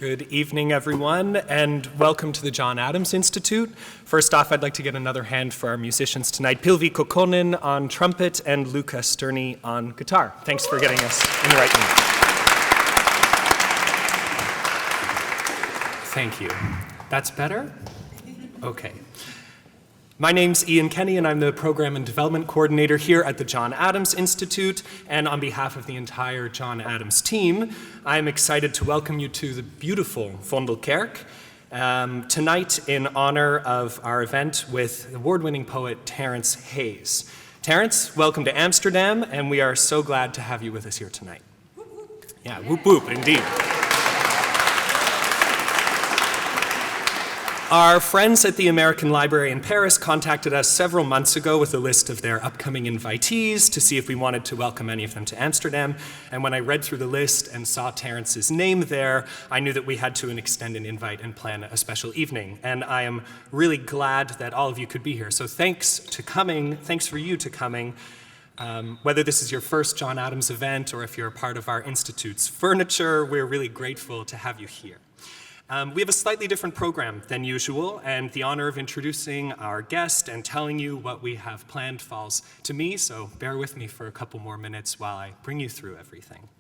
Good evening, everyone, and welcome to the John Adams Institute. First off, I'd like to get another hand for our musicians tonight. Pilvi Kokkonen on trumpet and Luca Sterni on guitar. Thanks for getting us in the right mood. Thank you. That's better? Okay. My name's Ian Kenny, and I'm the Program and Development Coordinator here at the John Adams Institute. And on behalf of the entire John Adams team, I'm excited to welcome you to the beautiful Vondelkerk tonight in honor of our event with award-winning poet Terrance Hayes. Terrance, welcome to Amsterdam, and we are so glad to have you with us here tonight. Yeah, whoop whoop, indeed. Our friends at the American Library in Paris contacted us several months ago with a list of their upcoming invitees to see if we wanted to welcome any of them to Amsterdam. And when I read through the list and saw Terrance's name there, I knew that we had to extend an invite and plan a special evening. And I am really glad that all of you could be here. So thanks for you to coming. Whether this is your first John Adams event or if you're a part of our Institute's furniture, we're really grateful to have you here. We have a slightly different program than usual, and the honor of introducing our guest and telling you what we have planned falls to me, so bear with me for a couple more minutes while I bring you through everything.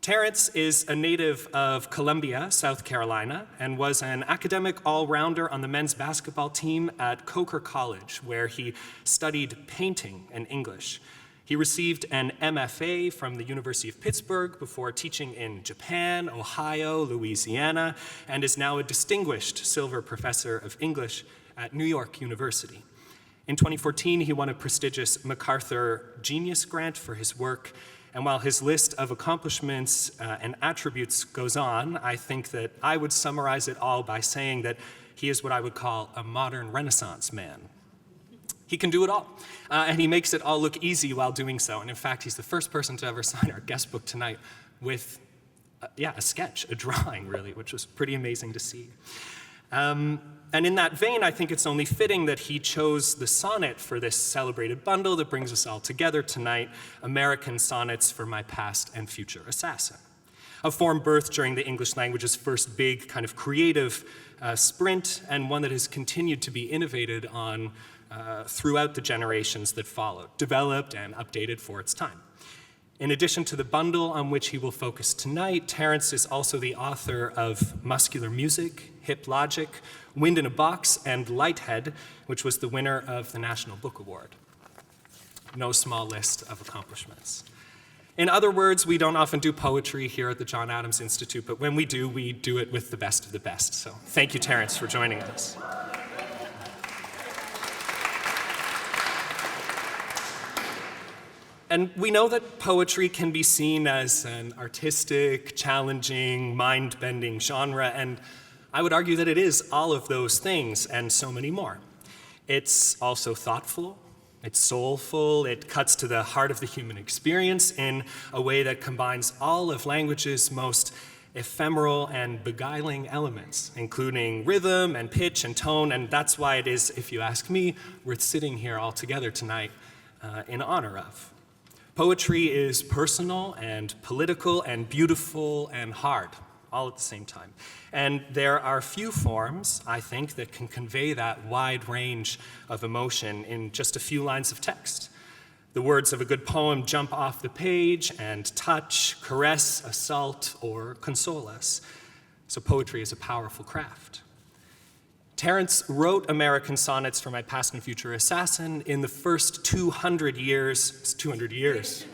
Terrance is a native of Columbia, South Carolina, and was an academic all-rounder on the men's basketball team at Coker College, where he studied painting and English. He received an MFA from the University of Pittsburgh before teaching in Japan, Ohio, Louisiana, and is now a distinguished Silver Professor of English at New York University. In 2014, he won a prestigious MacArthur Genius Grant for his work, and while his list of accomplishments and attributes goes on, I think that I would summarize it all by saying that he is what I would call a modern Renaissance man. He can do it all, and he makes it all look easy while doing so. And in fact, he's the first person to ever sign our guest book tonight with, a sketch, a drawing, really, which was pretty amazing to see. And in that vein, I think it's only fitting that he chose the sonnet for this celebrated bundle that brings us all together tonight, American Sonnets for My Past and Future Assassin. A form birthed during the English language's first big kind of creative sprint, and one that has continued to be innovated on throughout the generations that followed, developed and updated for its time. In addition to the bundle on which he will focus tonight, Terrance is also the author of Muscular Music, Hip Logic, Wind in a Box, and Lighthead, which was the winner of the National Book Award. No small list of accomplishments. In other words, we don't often do poetry here at the John Adams Institute, but when we do it with the best of the best. So thank you, Terrance, for joining us. And we know that poetry can be seen as an artistic, challenging, mind-bending genre, and I would argue that it is all of those things and so many more. It's also thoughtful, it's soulful, it cuts to the heart of the human experience in a way that combines all of language's most ephemeral and beguiling elements, including rhythm and pitch and tone, and that's why it is, if you ask me, worth sitting here all together tonight in honor of. Poetry is personal and political and beautiful and hard, all at the same time. And there are few forms, I think, that can convey that wide range of emotion in just a few lines of text. The words of a good poem jump off the page and touch, caress, assault, or console us. So poetry is a powerful craft. Terrance wrote American Sonnets for My Past and Future Assassin in the first 200 years. It's 200 years.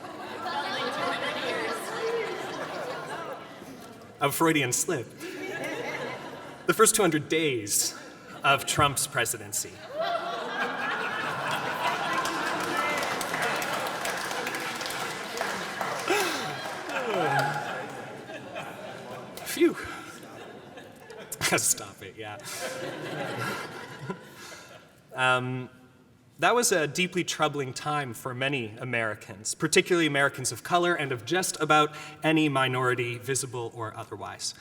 Of Freudian slip. The first 200 days of Trump's presidency. Phew. Stop it, yeah. That was a deeply troubling time for many Americans, particularly Americans of color and of just about any minority, visible or otherwise.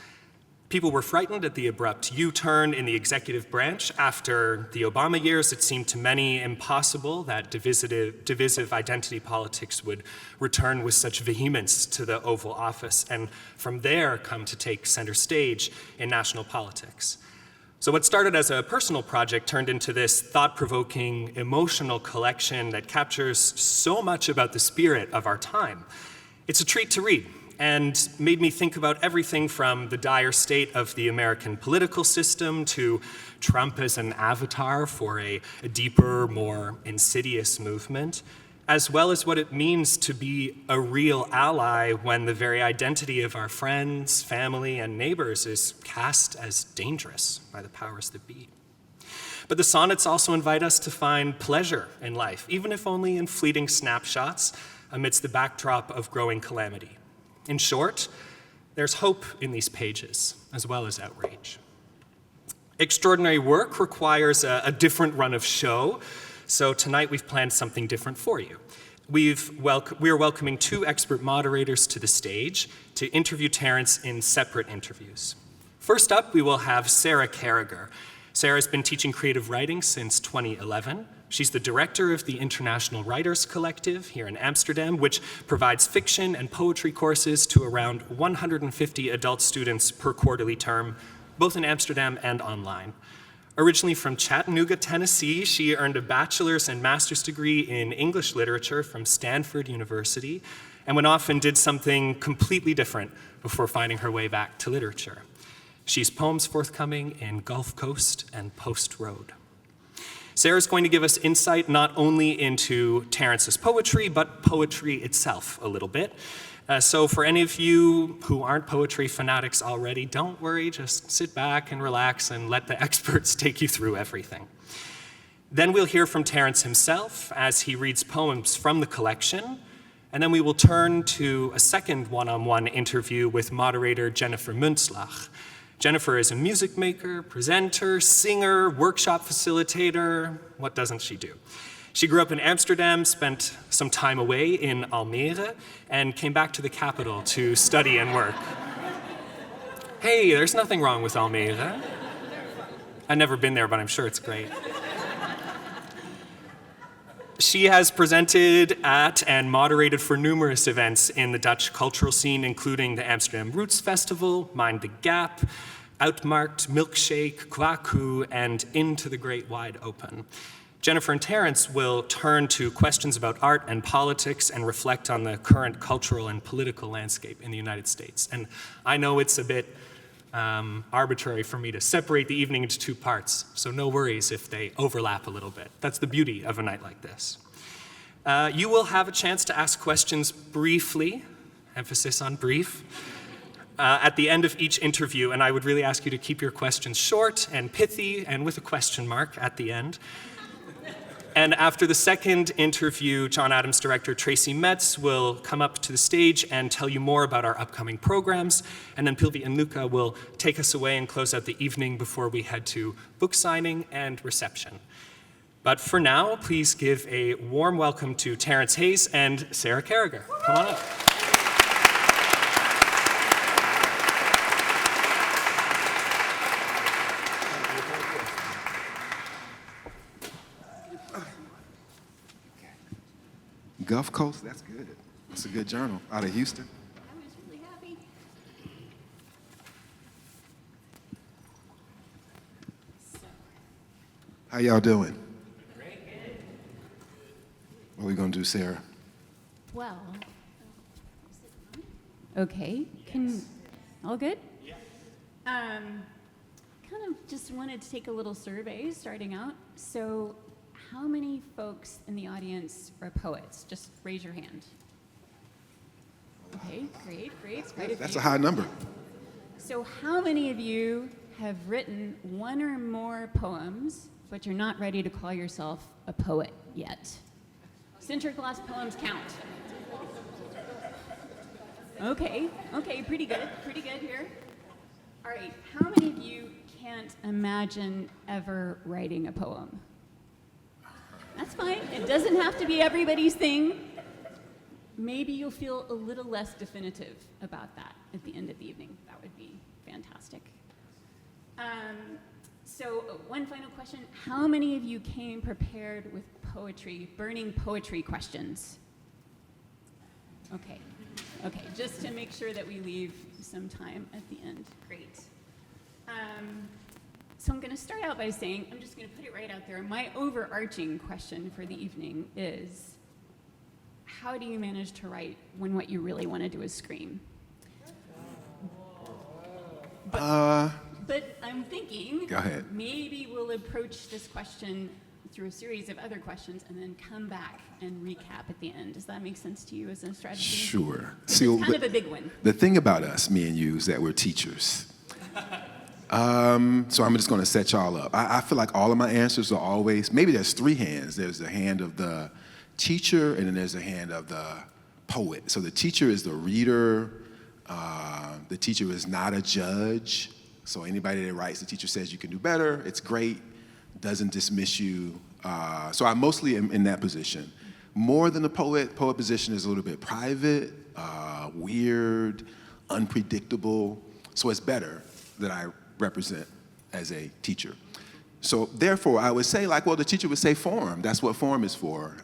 People were frightened at the abrupt U-turn in the executive branch. After the Obama years, it seemed to many impossible that divisive identity politics would return with such vehemence to the Oval Office, and from there come to take center stage in national politics. So what started as a personal project turned into this thought-provoking, emotional collection that captures so much about the spirit of our time. It's a treat to read, and made me think about everything from the dire state of the American political system to Trump as an avatar for a deeper, more insidious movement, as well as what it means to be a real ally when the very identity of our friends, family, and neighbors is cast as dangerous by the powers that be. But the sonnets also invite us to find pleasure in life, even if only in fleeting snapshots amidst the backdrop of growing calamity. In short, there's hope in these pages, as well as outrage. Extraordinary work requires a different run of show, so tonight we've planned something different for you. We are welcoming two expert moderators to the stage to interview Terrance in separate interviews. First up, we will have Sarah Carragher. Sarah's been teaching creative writing since 2011. She's the director of the International Writers Collective here in Amsterdam, which provides fiction and poetry courses to around 150 adult students per quarterly term, both in Amsterdam and online. Originally from Chattanooga, Tennessee, she earned a bachelor's and master's degree in English literature from Stanford University, and went off and did something completely different before finding her way back to literature. She's poems forthcoming in Gulf Coast and Post Road. Sarah's going to give us insight not only into Terrance's poetry, but poetry itself a little bit. So for any of you who aren't poetry fanatics already, don't worry, just sit back and relax and let the experts take you through everything. Then we'll hear from Terrance himself as he reads poems from the collection, and then we will turn to a second one-on-one interview with moderator Jennifer Münzlach. Jennifer is a music maker, presenter, singer, workshop facilitator. What doesn't she do? She grew up in Amsterdam, spent some time away in Almere, and came back to the capital to study and work. Hey, there's nothing wrong with Almere. I've never been there, but I'm sure it's great. She has presented at and moderated for numerous events in the Dutch cultural scene, including the Amsterdam Roots Festival, Mind the Gap, Uitmarkt, Milkshake, Kwaku, and Into the Great Wide Open. Jennifer and Terrance will turn to questions about art and politics and reflect on the current cultural and political landscape in the United States. And I know it's a bit arbitrary for me to separate the evening into two parts, so no worries if they overlap a little bit. That's the beauty of a night like this. You will have a chance to ask questions briefly, emphasis on brief, at the end of each interview, and I would really ask you to keep your questions short and pithy and with a question mark at the end. And after the second interview, John Adams director Tracy Metz will come up to the stage and tell you more about our upcoming programs. And then Pilvi and Luca will take us away and close out the evening before we head to book signing and reception. But for now, please give a warm welcome to Terrance Hayes and Sarah Carragher. Come on up. Gulf Coast, that's good. That's a good journal out of Houston. I was really happy. How y'all doing? Great. What are we gonna do, Sarah? Well, okay. All good? Yeah. Kind of just wanted to take a little survey starting out. So, how many folks in the audience are poets? Just raise your hand. Okay, great. That's a high number. So how many of you have written one or more poems, but you're not ready to call yourself a poet yet? Sinterklaas poems count. Okay, pretty good here. All right, how many of you can't imagine ever writing a poem? That's fine. It doesn't have to be everybody's thing. Maybe you'll feel a little less definitive about that at the end of the evening. That would be fantastic. So one final question. How many of you came prepared with poetry, burning poetry questions? Okay, just to make sure that we leave some time at the end. Great. So I'm going to start out by saying, I'm just going to put it right out there. My overarching question for the evening is, how do you manage to write when what you really want to do is scream? But I'm thinking, Go ahead. maybe we'll approach this question through a series of other questions and then come back and recap at the end. Does that make sense to you as a strategy? Sure. It's kind of a big one. The thing about us, me and you, is that we're teachers. So I'm just going to set y'all up. I feel like all of my answers are always, maybe there's three hands. There's the hand of the teacher, and then there's the hand of the poet. So the teacher is the reader. The teacher is not a judge. So anybody that writes, the teacher says you can do better, it's great, doesn't dismiss you. So I mostly am in that position. More than the poet position is a little bit private, weird, unpredictable. So it's better that I represent as a teacher. So therefore, I would say, the teacher would say form. That's what form is for.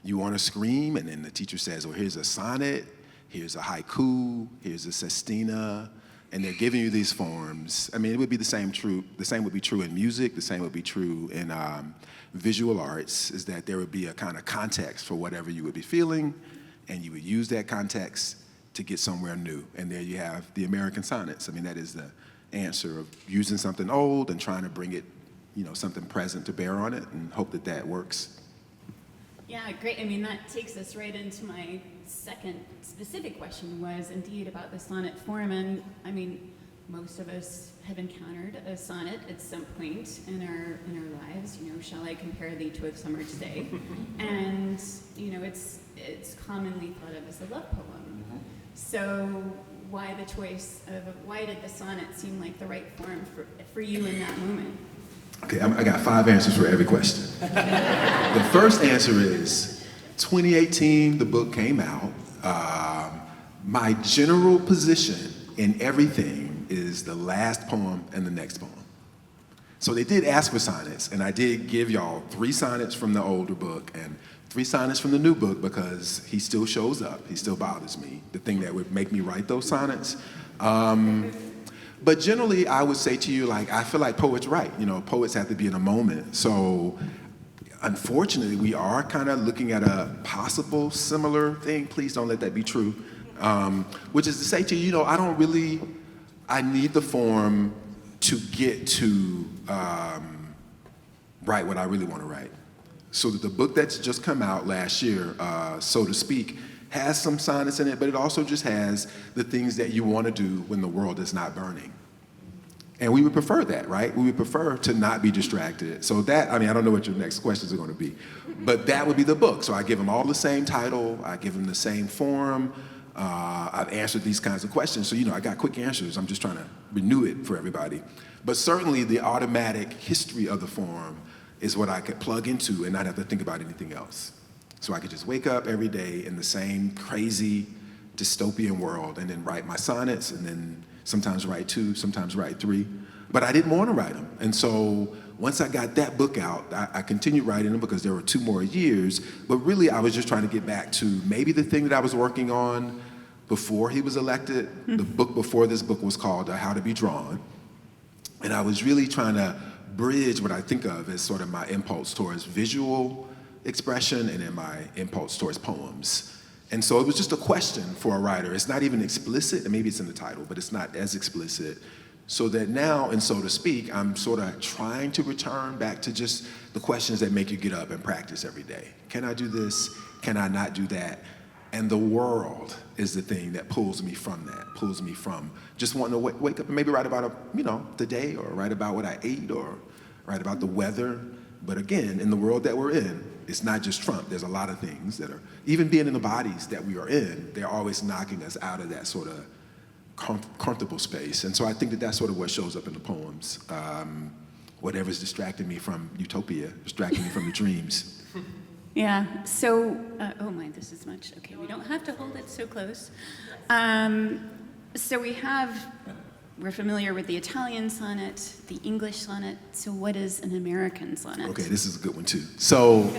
You want to scream, and then the teacher says, well, here's a sonnet, here's a haiku, here's a sestina, and they're giving you these forms. I mean, it would be the same would be true in music, the same would be true in visual arts, is that there would be a kind of context for whatever you would be feeling, and you would use that context to get somewhere new. And there you have the American Sonnets. I mean, that is the answer of using something old and trying to bring it, something present to bear on it, and hope that that works. Yeah, great. I mean, that takes us right into my second specific question, was indeed about the sonnet form. And I mean, most of us have encountered a sonnet at some point in our lives. Shall I compare thee to a summer's day? And it's commonly thought of as a love poem. So why the choice of why did the sonnet seem like the right form for you in that moment? Okay, I got 5 answers for every question. The first answer is 2018, the book came out. My general position in everything is the last poem and the next poem. So they did ask for sonnets, and I did give y'all 3 sonnets from the older book and 3 sonnets from the new book, because he still shows up. He still bothers me, the thing that would make me write those sonnets. But generally, I would say to you, I feel like poets write. Poets have to be in a moment. So unfortunately, we are kind of looking at a possible similar thing. Please don't let that be true. Which is to say to you, I need the form to get to write what I really want to write. So the book that's just come out last year, so to speak, has some sonnets in it, but it also just has the things that you want to do when the world is not burning. And we would prefer that, right? We would prefer to not be distracted. So that, I don't know what your next questions are going to be, but that would be the book. So I give them all the same title, I give them the same form. I've answered these kinds of questions. So, I got quick answers. I'm just trying to renew it for everybody. But certainly the automatic history of the form is what I could plug into and not have to think about anything else. So I could just wake up every day in the same crazy dystopian world and then write my sonnets, and then sometimes write 2, sometimes write 3. But I didn't want to write them. And so once I got that book out, I continued writing them because there were 2 more years. But really, I was just trying to get back to maybe the thing that I was working on before he was elected. The book before this book was called How to Be Drawn. And I was really trying to bridge what I think of as sort of my impulse towards visual expression and then my impulse towards poems. And so it was just a question for a writer. It's not even explicit, and maybe it's in the title, but it's not as explicit. So that now, and so to speak, I'm sort of trying to return back to just the questions that make you get up and practice every day. Can I do this? Can I not do that? And the world is the thing that pulls me from that, pulls me from just wanting to wake up and maybe write about, the day, or write about what I ate, or write about the weather. But again, in the world that we're in, it's not just Trump. There's a lot of things that are, even being in the bodies that we are in, they're always knocking us out of that sort of comfortable space. And so I think that that's sort of what shows up in the poems. Whatever's distracting me from utopia, distracting me from the dreams. Yeah, so, oh my, this is much. Okay, we don't have to hold it so close. So we have we're familiar with the Italian sonnet, the English sonnet. So what is an American sonnet? Okay, this is a good one too. So,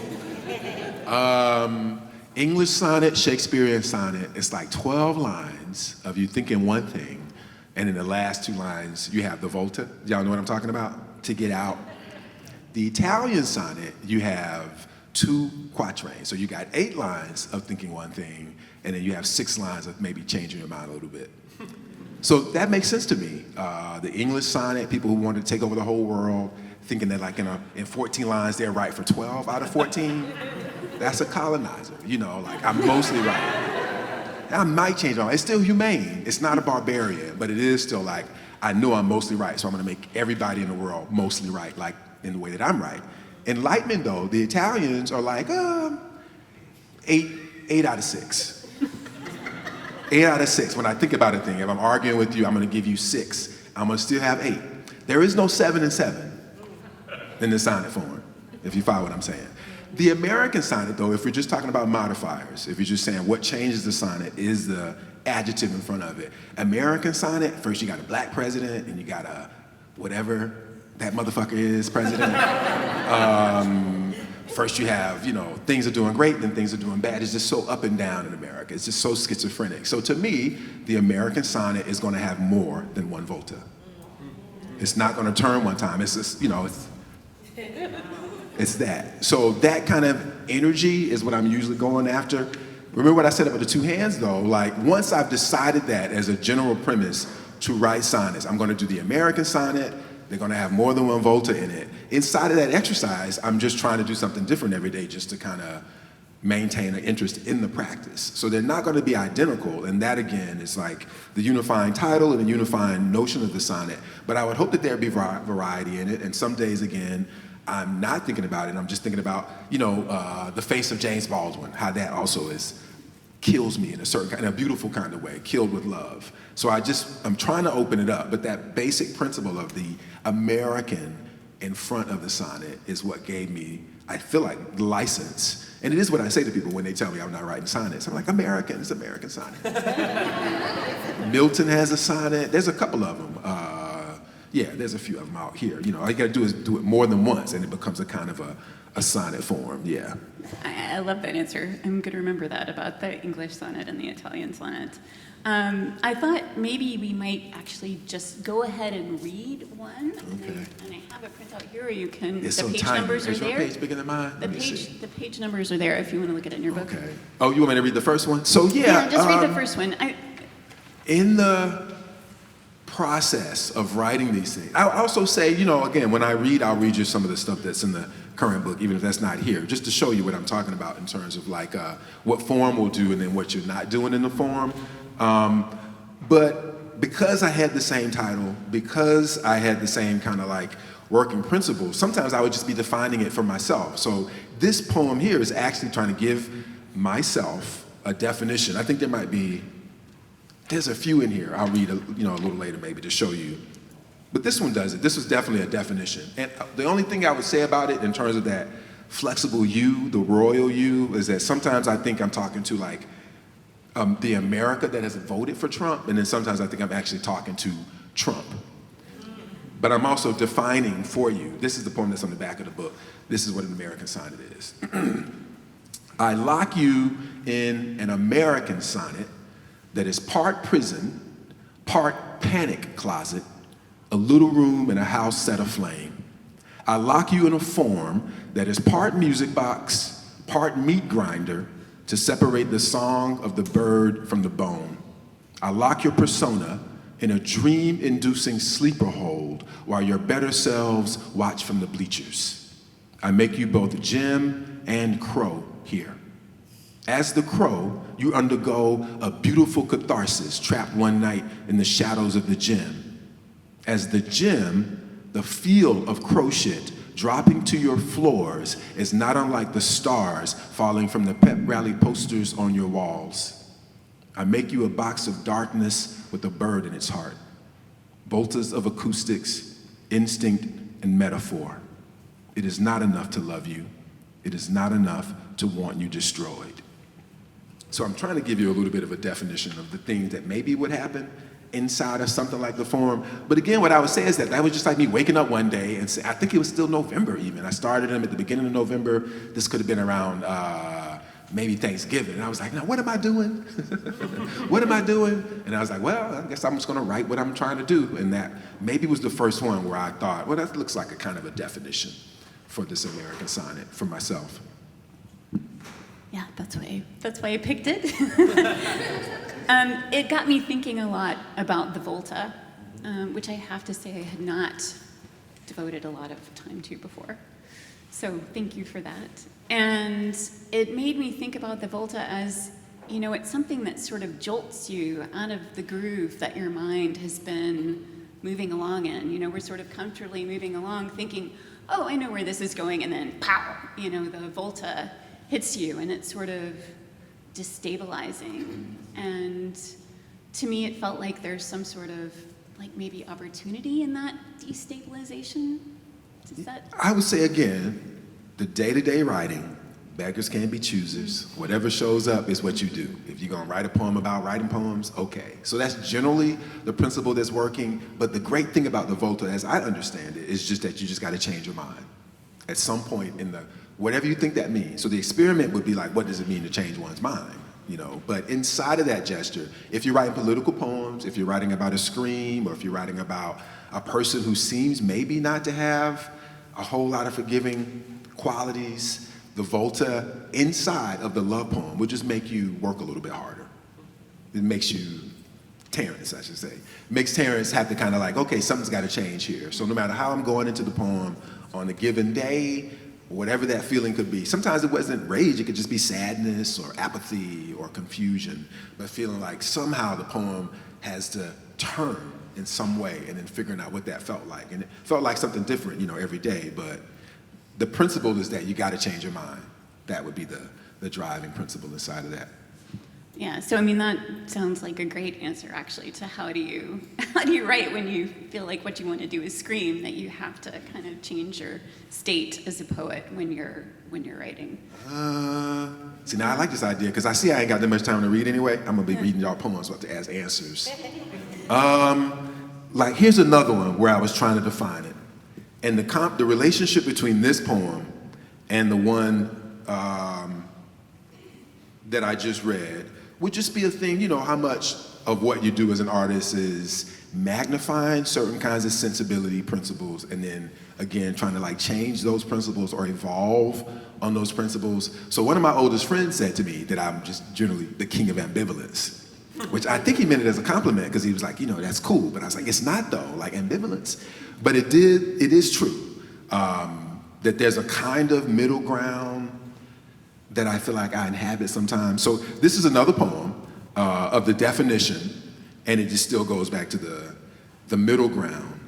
English sonnet, Shakespearean sonnet, it's like 12 lines of you thinking one thing, and in the last 2 lines, you have the volta. Y'all know what I'm talking about? To get out. The Italian sonnet, you have 2 quatrains. So you got 8 lines of thinking one thing, and then you have 6 lines of maybe changing your mind a little bit. So that makes sense to me. The English sonnet, people who wanted to take over the whole world, thinking that like in 14 lines, they're right for 12 out of 14. That's a colonizer, you know, like I'm mostly right. I might change my mind. It's still humane. It's not a barbarian, but it is still like, I know I'm mostly right, so I'm gonna make everybody in the world mostly right, like in the way that I'm right. Enlightenment though, the Italians are like, 8 out of 6. 8 out of 6. When I think about a thing, if I'm arguing with you, I'm gonna give you 6. I'm gonna still have 8. There is no 7 and 7 in the sonnet form, if you follow what I'm saying. The American sonnet though, if we're just talking about modifiers, if you're just saying what changes the sonnet is the adjective in front of it. American sonnet, first you got a black president, and you got a whatever that motherfucker is, president. First you have, you know, things are doing great, then things are doing bad. It's just so up and down in America. It's just so schizophrenic. So to me, the American sonnet is gonna have more than 1 volta. It's not gonna turn one time. It's just, you know, it's that. So that kind of energy is what I'm usually going after. Remember what I said about the 2 hands though? Like once I've decided that as a general premise to write sonnets, I'm gonna do the American sonnet, they're gonna have more than 1 volta in it. Inside of that exercise, I'm just trying to do something different every day just to kind of maintain an interest in the practice. So they're not gonna be identical, and that again is like the unifying title and the unifying notion of the sonnet. But I would hope that there'd be variety in it, and some days again, I'm not thinking about it, I'm just thinking about, you know, the face of James Baldwin, how that also kills me in a certain kind, in a beautiful kind of way, killed with love. So I'm trying to open it up, but that basic principle of the American in front of the sonnet is what gave me, I feel like, the license. And it is what I say to people when they tell me I'm not writing sonnets. I'm like, American, it's American sonnet. Milton has a sonnet, there's a couple of them. Yeah, there's a few of them out here. You know, all you gotta do is do it more than once and it becomes a kind of a sonnet form, yeah. I love that answer. I'm going to remember that about the English sonnet and the Italian sonnet. I thought maybe we might actually just go ahead and read one. Okay. And I have a printout here, or you can, It's the so page tiny. numbers are Is your there. page bigger than mine? The Let me see. page numbers are there if you want to look at it in your book. Okay. Oh, you want me to read the first one? So yeah. Just read the first one. In the process of writing these things, I also say, you know, again, when I read, I'll read you some of the stuff that's in the current book, even if that's not here, just to show you what I'm talking about in terms of like what form will do and then what you're not doing in the form. But because I had the same title, because I had the same kind of like working principles, sometimes I would just be defining it for myself. So this poem here is actually trying to give myself a definition. I think there's a few in here I'll read a little later maybe to show you. But this one does it. This was definitely a definition. And the only thing I would say about it in terms of that flexible you, the royal you, is that sometimes I think I'm talking to like the America that has voted for Trump, and then sometimes I think I'm actually talking to Trump. But I'm also defining for you. This is the poem that's on the back of the book. This is what an American sonnet is. I lock you in an American sonnet that is part prison, part panic closet, a little room in a house set aflame. I lock you in a form that is part music box, part meat grinder to separate the song of the bird from the bone. I lock your persona in a dream-inducing sleeper hold while your better selves watch from the bleachers. I make you both Jim and Crow here. As the crow, you undergo a beautiful catharsis trapped one night in the shadows of the gym. As the gym, the feel of crow shit dropping to your floors is not unlike the stars falling from the pep rally posters on your walls. I make you a box of darkness with a bird in its heart. Voltas of acoustics, instinct, and metaphor. It is not enough to love you. It is not enough to want you destroyed. So I'm trying to give you a little bit of a definition of the things that maybe would happen inside of something like the form. But again, what I would say is that was just like me waking up one day and say, I think it was still November even. I started them at the beginning of November. This could have been around maybe Thanksgiving. And I was like, now what am I doing? What am I doing? And I was like, well, I guess I'm just gonna write what I'm trying to do. And that maybe was the first one where I thought, well, that looks like a kind of a definition for this American sonnet for myself. Yeah, that's why I picked it. It got me thinking a lot about the volta, which I have to say I had not devoted a lot of time to before. So thank you for that. And it made me think about the volta as, you know, it's something that sort of jolts you out of the groove that your mind has been moving along in. You know, we're sort of comfortably moving along thinking, oh, I know where this is going, and then pow, you know, the volta hits you, and it's sort of destabilizing. And to me, it felt like there's some sort of, like, maybe opportunity in that destabilization. Does that? I would say again, the day-to-day writing, beggars can't be choosers. Whatever shows up is what you do. If you're gonna write a poem about writing poems, okay. So that's generally the principle that's working, but the great thing about the volta, as I understand it, is just that you just gotta change your mind. At some point in the, whatever you think that means. So the experiment would be like, what does it mean to change one's mind? You know, but inside of that gesture, if you're writing political poems, if you're writing about a scream, or if you're writing about a person who seems maybe not to have a whole lot of forgiving qualities, the volta inside of the love poem would just make you work a little bit harder. It makes you, Terrance, I should say, makes Terrance have to kind of like, okay, something's got to change here. So no matter how I'm going into the poem on a given day, whatever that feeling could be, sometimes it wasn't rage, it could just be sadness or apathy or confusion, but feeling like somehow the poem has to turn in some way, and then figuring out what that felt like. And it felt like something different, you know, every day, but the principle is that you got to change your mind. That would be the driving principle inside of that. Yeah, so I mean, that sounds like a great answer actually to how do you write when you feel like what you want to do is scream, that you have to kind of change your state as a poet when you're writing. See, now I like this idea because I see I ain't got that much time to read anyway. I'm gonna be reading y'all poems about to ask answers. Like here's another one where I was trying to define it. And the relationship between this poem and the one that I just read would just be a thing, you know, how much of what you do as an artist is magnifying certain kinds of sensibility principles and then, again, trying to like change those principles or evolve on those principles. So one of my oldest friends said to me that I'm just generally the king of ambivalence, which I think he meant it as a compliment because he was like, you know, that's cool. But I was like, it's not though, like ambivalence. But it is true that there's a kind of middle ground that I feel like I inhabit sometimes. So this is another poem of the definition, and it just still goes back to the middle ground,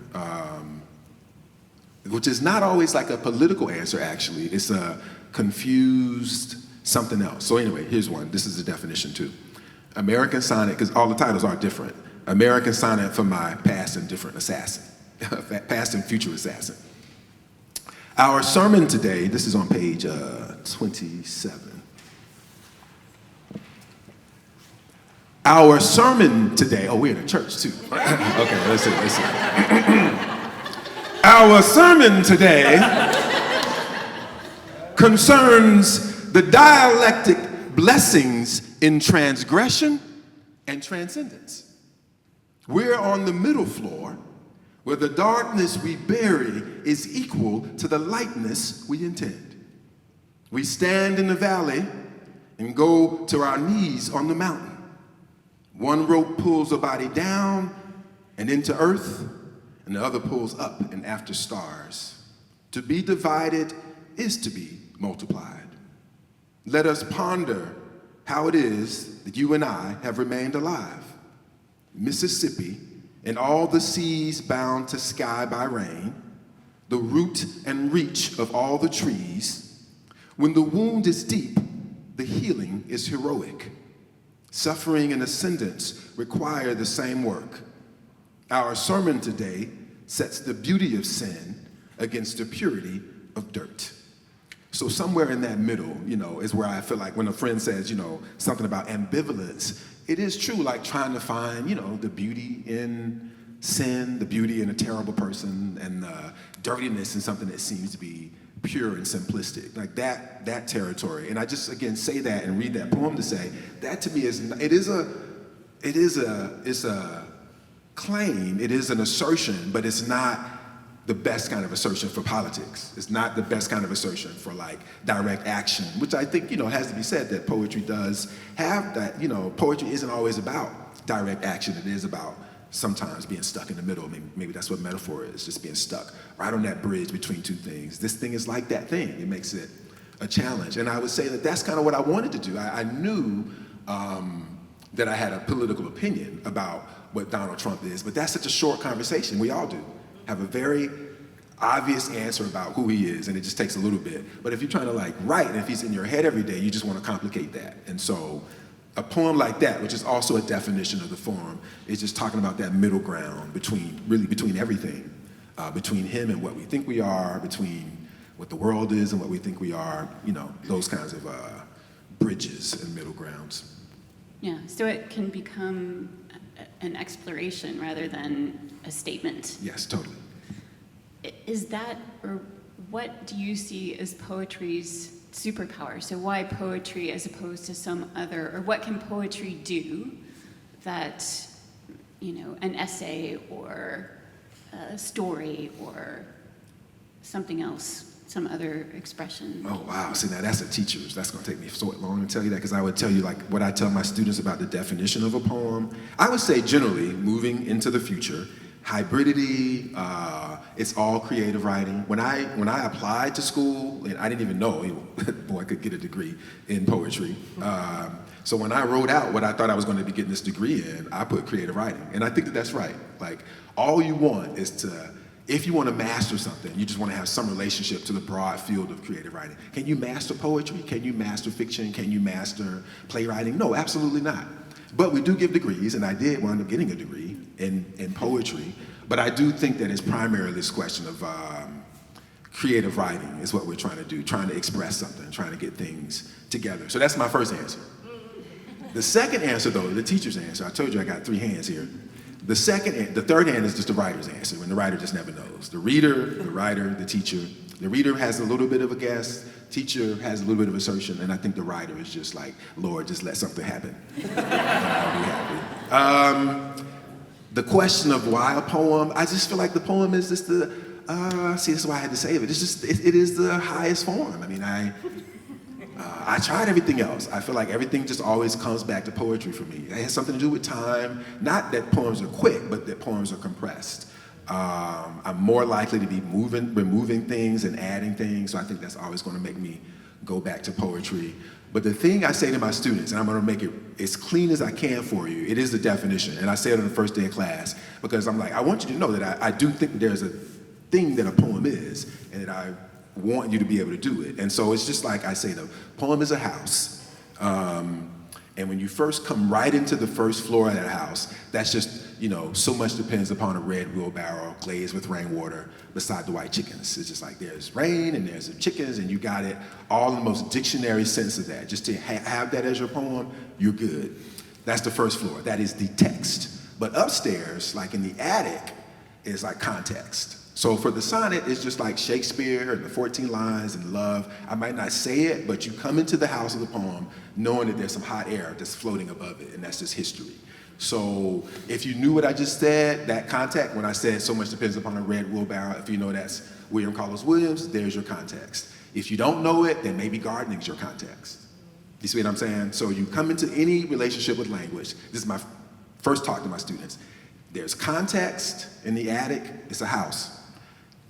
which is not always like a political answer, actually. It's a confused something else. So anyway, here's one. This is the definition too. American sonnet, because all the titles are different. American sonnet for my past and different assassin. Past and future assassin. Our sermon today, this is on page 27. Our sermon today, oh, we're in a church too. Okay, let's see. Our sermon today concerns the dialectic blessings in transgression and transcendence. We're on the middle floor, where the darkness we bury is equal to the lightness we intend. We stand in the valley and go to our knees on the mountain. One rope pulls a body down and into earth, and the other pulls up and after stars. To be divided is to be multiplied. Let us ponder how it is that you and I have remained alive. Mississippi, and all the seas bound to sky by rain, the root and reach of all the trees. When the wound is deep, the healing is heroic. Suffering and ascendance require the same work. Our sermon today sets the beauty of sin against the purity of dirt. So somewhere in that middle, is where I feel like when a friend says, something about ambivalence, it is true, like trying to find, the beauty in sin, the beauty in a terrible person, and the dirtiness in something that seems to be pure and simplistic, like that territory. And I just, again, say that and read that poem to say, that to me it's a claim, it is an assertion, but it's not the best kind of assertion for politics. It's not the best kind of assertion for like direct action, which I think, has to be said that poetry does have that, poetry isn't always about direct action. It is about sometimes being stuck in the middle. Maybe that's what metaphor is, just being stuck right on that bridge between two things. This thing is like that thing. It makes it a challenge. And I would say that that's kind of what I wanted to do. I knew that I had a political opinion about what Donald Trump is, but that's such a short conversation. We all do have a very obvious answer about who he is, and it just takes a little bit. But if you're trying to like write, and if he's in your head every day, you just want to complicate that. And so a poem like that, which is also a definition of the form, is just talking about that middle ground between everything, between him and what we think we are, between what the world is and what we think we are, those kinds of bridges and middle grounds. Yeah, so it can become an exploration rather than a statement. Yes, totally. Is that, or what do you see as poetry's superpower? So why poetry as opposed to some other, or what can poetry do that, an essay or a story or something else, some other expression? Oh, wow. See, now that's that's going to take me so long to tell you that, because I would tell you like what I tell my students about the definition of a poem. I would say generally, moving into the future, hybridity, it's all creative writing. When I applied to school, and I didn't even know, I could get a degree in poetry. So when I wrote out what I thought I was going to be getting this degree in, I put creative writing. And I think that that's right. Like, all you want is to, if you want to master something, you just want to have some relationship to the broad field of creative writing. Can you master poetry? Can you master fiction? Can you master playwriting? No, absolutely not. But we do give degrees, and I did wind up getting a degree in poetry. But I do think that it's primarily this question of creative writing is what we're trying to do, trying to express something, trying to get things together. So that's my first answer. The second answer, though, the teacher's answer, I told you I got 3 hands here. The third hand is just the writer's answer, when the writer just never knows. The reader, the writer, the teacher. The reader has a little bit of a guess, teacher has a little bit of assertion, and I think the writer is just like, Lord, just let something happen. And I'll be happy. The question of why a poem, I just feel like the poem is just this is why I had to save it. It's just, it is the highest form. I mean, I tried everything else. I feel like everything just always comes back to poetry for me. It has something to do with time, not that poems are quick, but that poems are compressed. I'm more likely to be removing things and adding things, so I think that's always going to make me go back to poetry. But the thing I say to my students, and I'm going to make it as clean as I can for you, it is the definition, and I say it on the first day of class, because I'm like, I want you to know that I do think there's a thing that a poem is, and that I want you to be able to do it. And so it's just like I say, the poem is a house. And when you first come right into the first floor of that house, that's just, so much depends upon a red wheelbarrow glazed with rainwater beside the white chickens. It's just like there's rain and there's the chickens, and you got it all in the most dictionary sense of that. Just to have that as your poem, you're good. That's the first floor. That is the text. But upstairs, like in the attic, is like context. So for the sonnet, it's just like Shakespeare and the 14 lines and love. I might not say it, but you come into the house of the poem knowing that there's some hot air that's floating above it, and that's just history. So if you knew what I just said, that context, when I said so much depends upon a red wheelbarrow, if you know that's William Carlos Williams, there's your context. If you don't know it, then maybe gardening's your context. You see what I'm saying? So you come into any relationship with language. This is my first talk to my students. There's context in the attic, it's a house.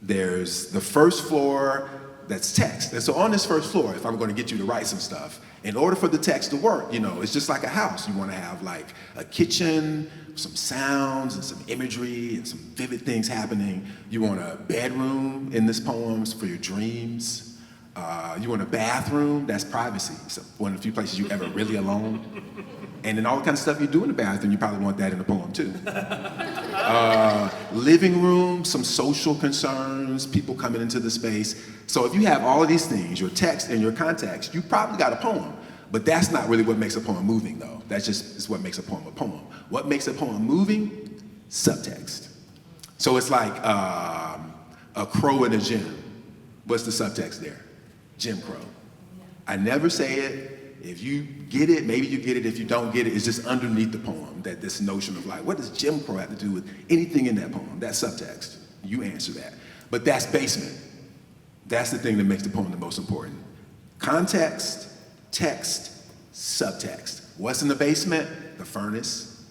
There's the first floor, that's text. And so on this first floor, if I'm going to get you to write some stuff, in order for the text to work, it's just like a house. You want to have like a kitchen, some sounds and some imagery and some vivid things happening. You want a bedroom in this poem for your dreams. You want a bathroom, that's privacy. So one of the few places you're ever really alone. And then all the kind of stuff you do in the bathroom, you probably want that in the poem too. Living room, some social concerns, people coming into the space. So if you have all of these things, your text and your context, you probably got a poem. But that's not really what makes a poem moving, though. That's just is what makes a poem a poem. What makes a poem moving? Subtext. So it's like a crow in a gym. What's the subtext there? Jim Crow. I never say it. If you get it, maybe you get it. If you don't get it, it's just underneath the poem, that this notion of like, what does Jim Crow have to do with anything in that poem? That's subtext. You answer that. But that's basement. That's the thing that makes the poem the most important. Context, text, subtext. What's in the basement? The furnace.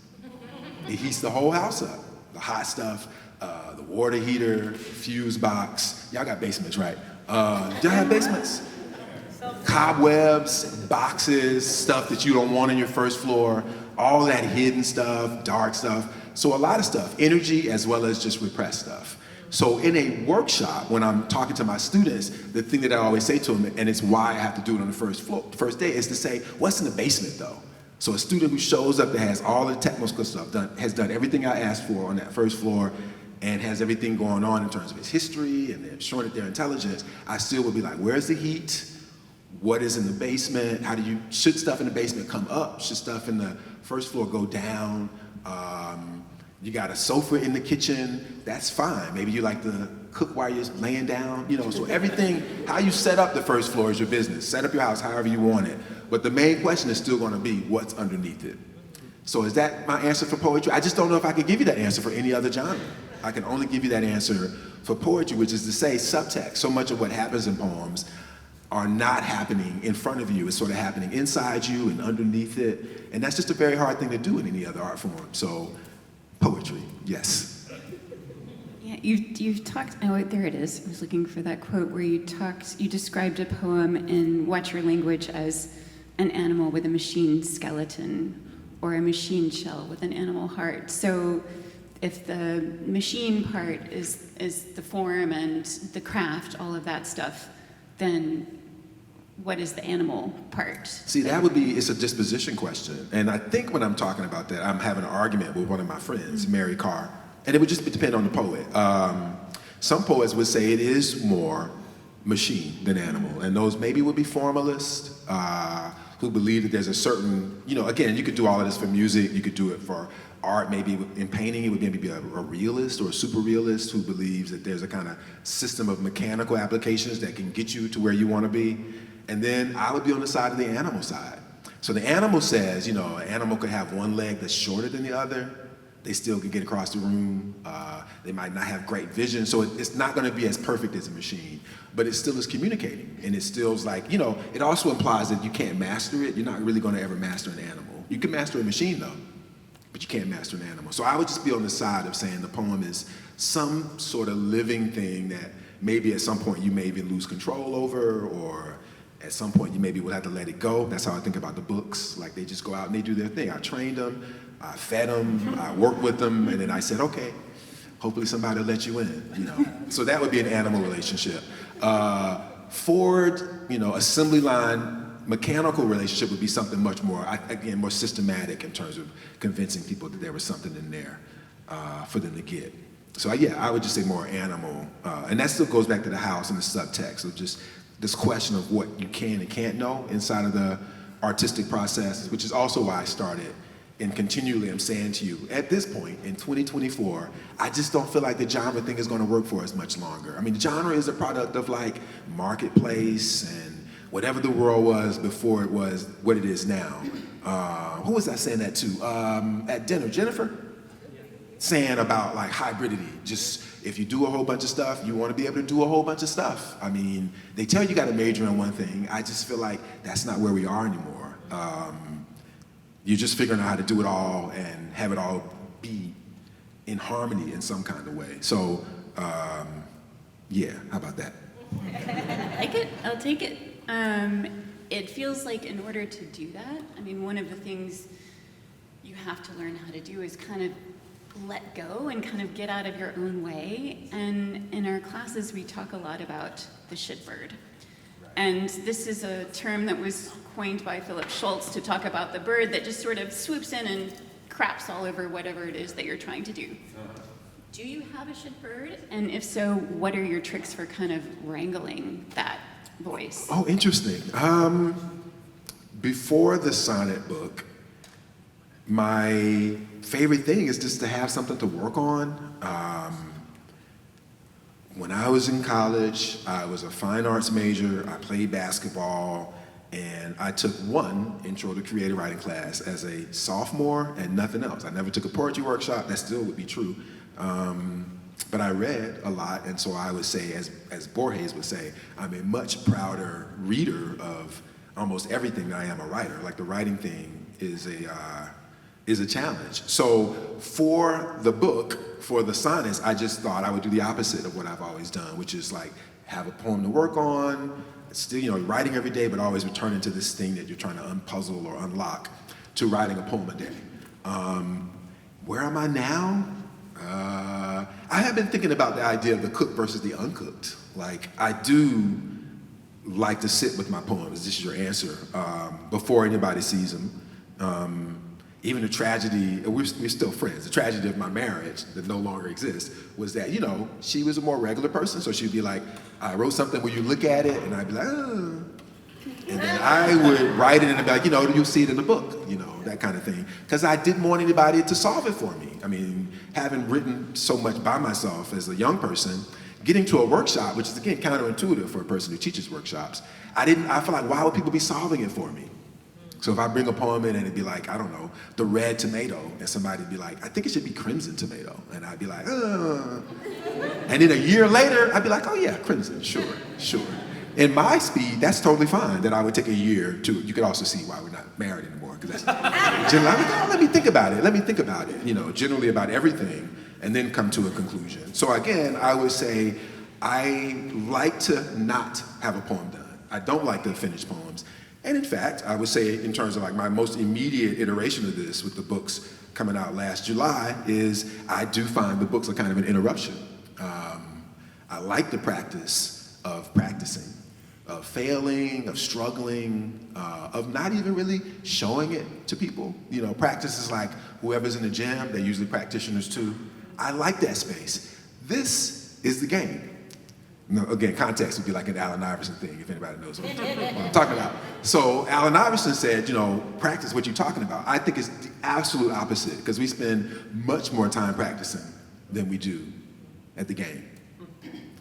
It heats the whole house up. The hot stuff, the water heater, fuse box. Y'all got basements, right? Y'all have basements? Cobwebs, boxes, stuff that you don't want on your first floor, all that hidden stuff, dark stuff. So a lot of stuff, energy as well as just repressed stuff. So in a workshop, when I'm talking to my students, the thing that I always say to them, and it's why I have to do it on the first day, is to say, what's in the basement though? So a student who shows up that has all the technical stuff done, has done everything I asked for on that first floor, and has everything going on in terms of its history, and they're showing it their intelligence, I still would be like, where's the heat? What is in the basement? Should stuff in the basement come up? Should stuff in the first floor go down? You got a sofa in the kitchen, that's fine. Maybe you like to cook while you're laying down, so everything, how you set up the first floor is your business. Set up your house however you want it. But the main question is still gonna be what's underneath it. So is that my answer for poetry? I just don't know if I could give you that answer for any other genre. I can only give you that answer for poetry, which is to say subtext. So much of what happens in poems are not happening in front of you. It's sort of happening inside you and underneath it. And that's just a very hard thing to do in any other art form. So poetry, yes. Yeah, you've talked, oh, there it is. I was looking for that quote where you described a poem in Watch Your Language as an animal with a machine skeleton or a machine shell with an animal heart. So if the machine part is the form and the craft, all of that stuff, then what is the animal part? See, it's a disposition question. And I think when I'm talking about that, I'm having an argument with one of my friends, Mary Carr, and it would just depend on the poet. Some poets would say it is more machine than animal, and those maybe would be formalists who believe that there's a certain, again, you could do all of this for music, you could do it for art, maybe in painting, it would maybe be a realist or a super realist who believes that there's a kind of system of mechanical applications that can get you to where you want to be. And then I would be on the side of the animal side. So the animal says, an animal could have one leg that's shorter than the other. They still can get across the room. They might not have great vision. So it's not going to be as perfect as a machine, but it still is communicating. And it still is like, it also implies that you can't master it. You're not really going to ever master an animal. You can master a machine though, but you can't master an animal. So I would just be on the side of saying the poem is some sort of living thing that maybe at some point you maybe lose control over, or at some point you maybe will have to let it go. That's how I think about the books. Like they just go out and they do their thing. I trained them, I fed them, I worked with them, and then I said, okay, hopefully somebody will let you in, So that would be an animal relationship. Ford, assembly line, mechanical relationship would be something much more, again, more systematic in terms of convincing people that there was something in there for them to get. So yeah, I would just say more animal. And that still goes back to the house and the subtext of just this question of what you can and can't know inside of the artistic process, which is also why I started and continually I'm saying to you, at this point in 2024, I just don't feel like the genre thing is going to work for us much longer. I mean, the genre is a product of like marketplace and whatever the world was before it was what it is now. Who was I saying that to? At dinner, Jennifer? Saying about like hybridity, just if you do a whole bunch of stuff, you want to be able to do a whole bunch of stuff. I mean, they tell you got to major in one thing. I just feel like that's not where we are anymore. You're just figuring out how to do it all and have it all be in harmony in some kind of way. So, yeah, how about that? I like it, I'll take it. It feels like in order to do that, I mean, one of the things you have to learn how to do is kind of let go and kind of get out of your own way. And in our classes, we talk a lot about the shitbird. And this is a term that was coined by Philip Schultz to talk about the bird that just sort of swoops in and craps all over whatever it is that you're trying to do. Do you have a shit bird? And if so, what are your tricks for kind of wrangling that voice? Oh, interesting. Before the sonnet book, my favorite thing is just to have something to work on. When I was in college, I was a fine arts major. I played basketball, and I took one intro to creative writing class as a sophomore and nothing else. I never took a poetry workshop. That still would be true. But I read a lot, and so I would say, as Borges would say, I'm a much prouder reader of almost everything than I am a writer. Like, the writing thing is a challenge. So for the book, for the sonnets, I just thought I would do the opposite of what I've always done, which is like have a poem to work on, still, you know, writing every day, but always returning to this thing that you're trying to unpuzzle or unlock, to writing a poem a day. Where am I now? I have been thinking about the idea of the cooked versus the uncooked. Like, I do like to sit with my poems, this is your answer, before anybody sees them. Even the tragedy, we're still friends, the tragedy of my marriage that no longer exists was that, you know, she was a more regular person, so she'd be like, I wrote something where you look at it, and I'd be like, oh. And then I would write it and be like, you know, you'll see it in the book, you know, that kind of thing. Because I didn't want anybody to solve it for me. I mean, having written so much by myself as a young person, getting to a workshop, which is, again, counterintuitive for a person who teaches workshops, I feel like, why would people be solving it for me? So if I bring a poem in and it'd be like, I don't know, the red tomato, and somebody'd be like, I think it should be crimson tomato. And I'd be like, And then a year later, I'd be like, oh yeah, crimson, sure. In my speed, that's totally fine, that I would take a year to, you could also see why we're not married anymore, because that's generally, let me think about it, you know, generally about everything, and then come to a conclusion. So again, I would say, I like to not have a poem done. I don't like to finish poems. And in fact, I would say, in terms of like my most immediate iteration of this with the books coming out last July, is I do find the books are kind of an interruption. I like the practice of practicing, of failing, of struggling, of not even really showing it to people. You know, practice is like whoever's in the gym, they're usually practitioners too. I like that space. This is the game. No, again, context would be like an Allen Iverson thing, if anybody knows what I'm talking about. So Allen Iverson said, you know, practice what you're talking about. I think it's the absolute opposite, because we spend much more time practicing than we do at the game.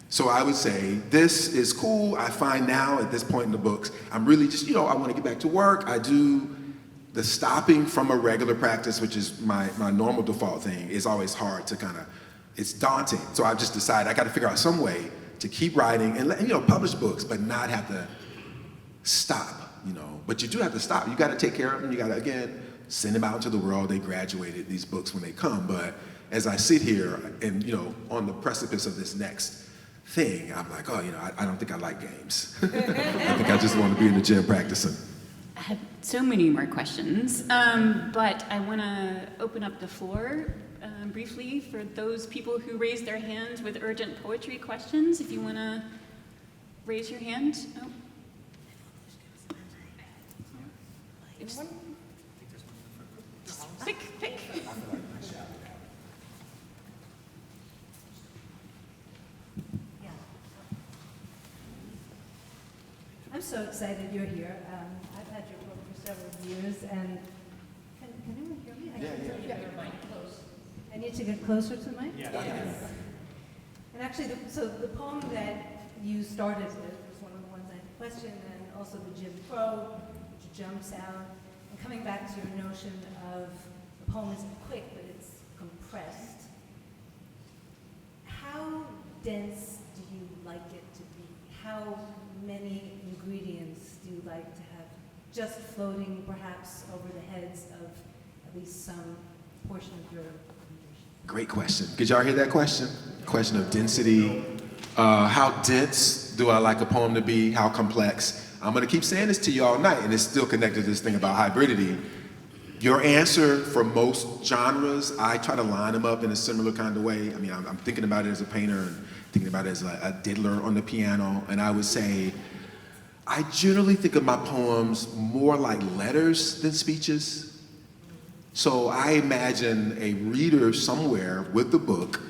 So I would say, this is cool. I find now, at this point in the books, I'm really just, you know, I want to get back to work. I do the stopping from a regular practice, which is my normal default thing, is always hard to kind of, it's daunting. So I've just decided I got to figure out some way to keep writing and, you know, publish books, but not have to stop, you know. But you do have to stop. You got to take care of them. You got to, again, send them out into the world. They graduated, these books, when they come. But as I sit here and, you know, on the precipice of this next thing, I'm like, oh, you know, I don't think I like games. I think I just want to be in the gym practicing. I have so many more questions, but I want to open up the floor briefly for those people who raised their hands with urgent poetry questions. If you want to raise your hand. Oh. Pick. I'm so excited you're here. I've had your book for several years, and can anyone hear me? Yeah. I need to get closer to the mic? Yeah. Yes. And actually, so the poem that you started with was one of the ones I questioned, and also the Jim Crow, which jumps out. And coming back to your notion of the poem is quick, but it's compressed. How dense do you like it to be? How many ingredients do you like to have just floating perhaps over the heads of at least some portion of your readers? Great question. Did y'all hear that question? Question of density. How dense do I like a poem to be? How complex? I'm gonna keep saying this to you all night, and it's still connected to this thing about hybridity. Your answer for most genres, I try to line them up in a similar kind of way. I mean, I'm thinking about it as a painter and thinking about it as a diddler on the piano, and I would say, I generally think of my poems more like letters than speeches. So I imagine a reader somewhere with the book,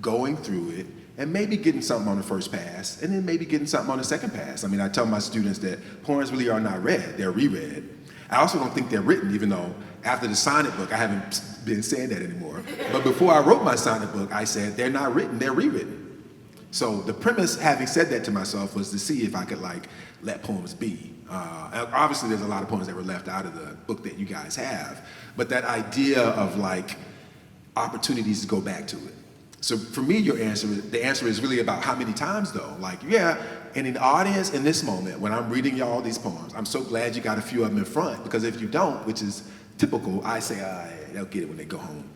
going through it, and maybe getting something on the first pass, and then maybe getting something on the second pass. I mean, I tell my students that poems really are not read, they're reread. I also don't think they're written, even though after the sonnet book, I haven't been saying that anymore. But before I wrote my sonnet book, I said, they're not written, they're rewritten. So the premise, having said that to myself, was to see if I could let poems be. Obviously, there's a lot of poems that were left out of the book that you guys have, but that idea of opportunities to go back to it. So for me, the answer is really about how many times though. And in the audience in this moment, when I'm reading y'all these poems, I'm so glad you got a few of them in front, because if you don't, which is typical, I say, they'll get it when they go home.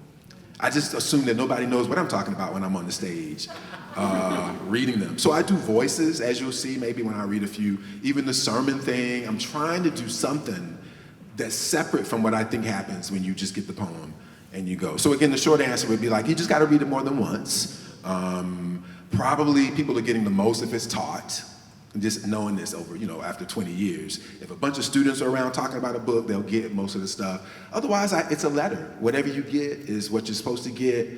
I just assume that nobody knows what I'm talking about when I'm on the stage reading them. So I do voices, as you'll see, maybe when I read a few, even the sermon thing. I'm trying to do something that's separate from what I think happens when you just get the poem and you go. So again, the short answer would be you just gotta read it more than once. Probably people are getting the most if it's taught. Just knowing this over, after 20 years. If a bunch of students are around talking about a book, they'll get most of the stuff. Otherwise, it's a letter. Whatever you get is what you're supposed to get.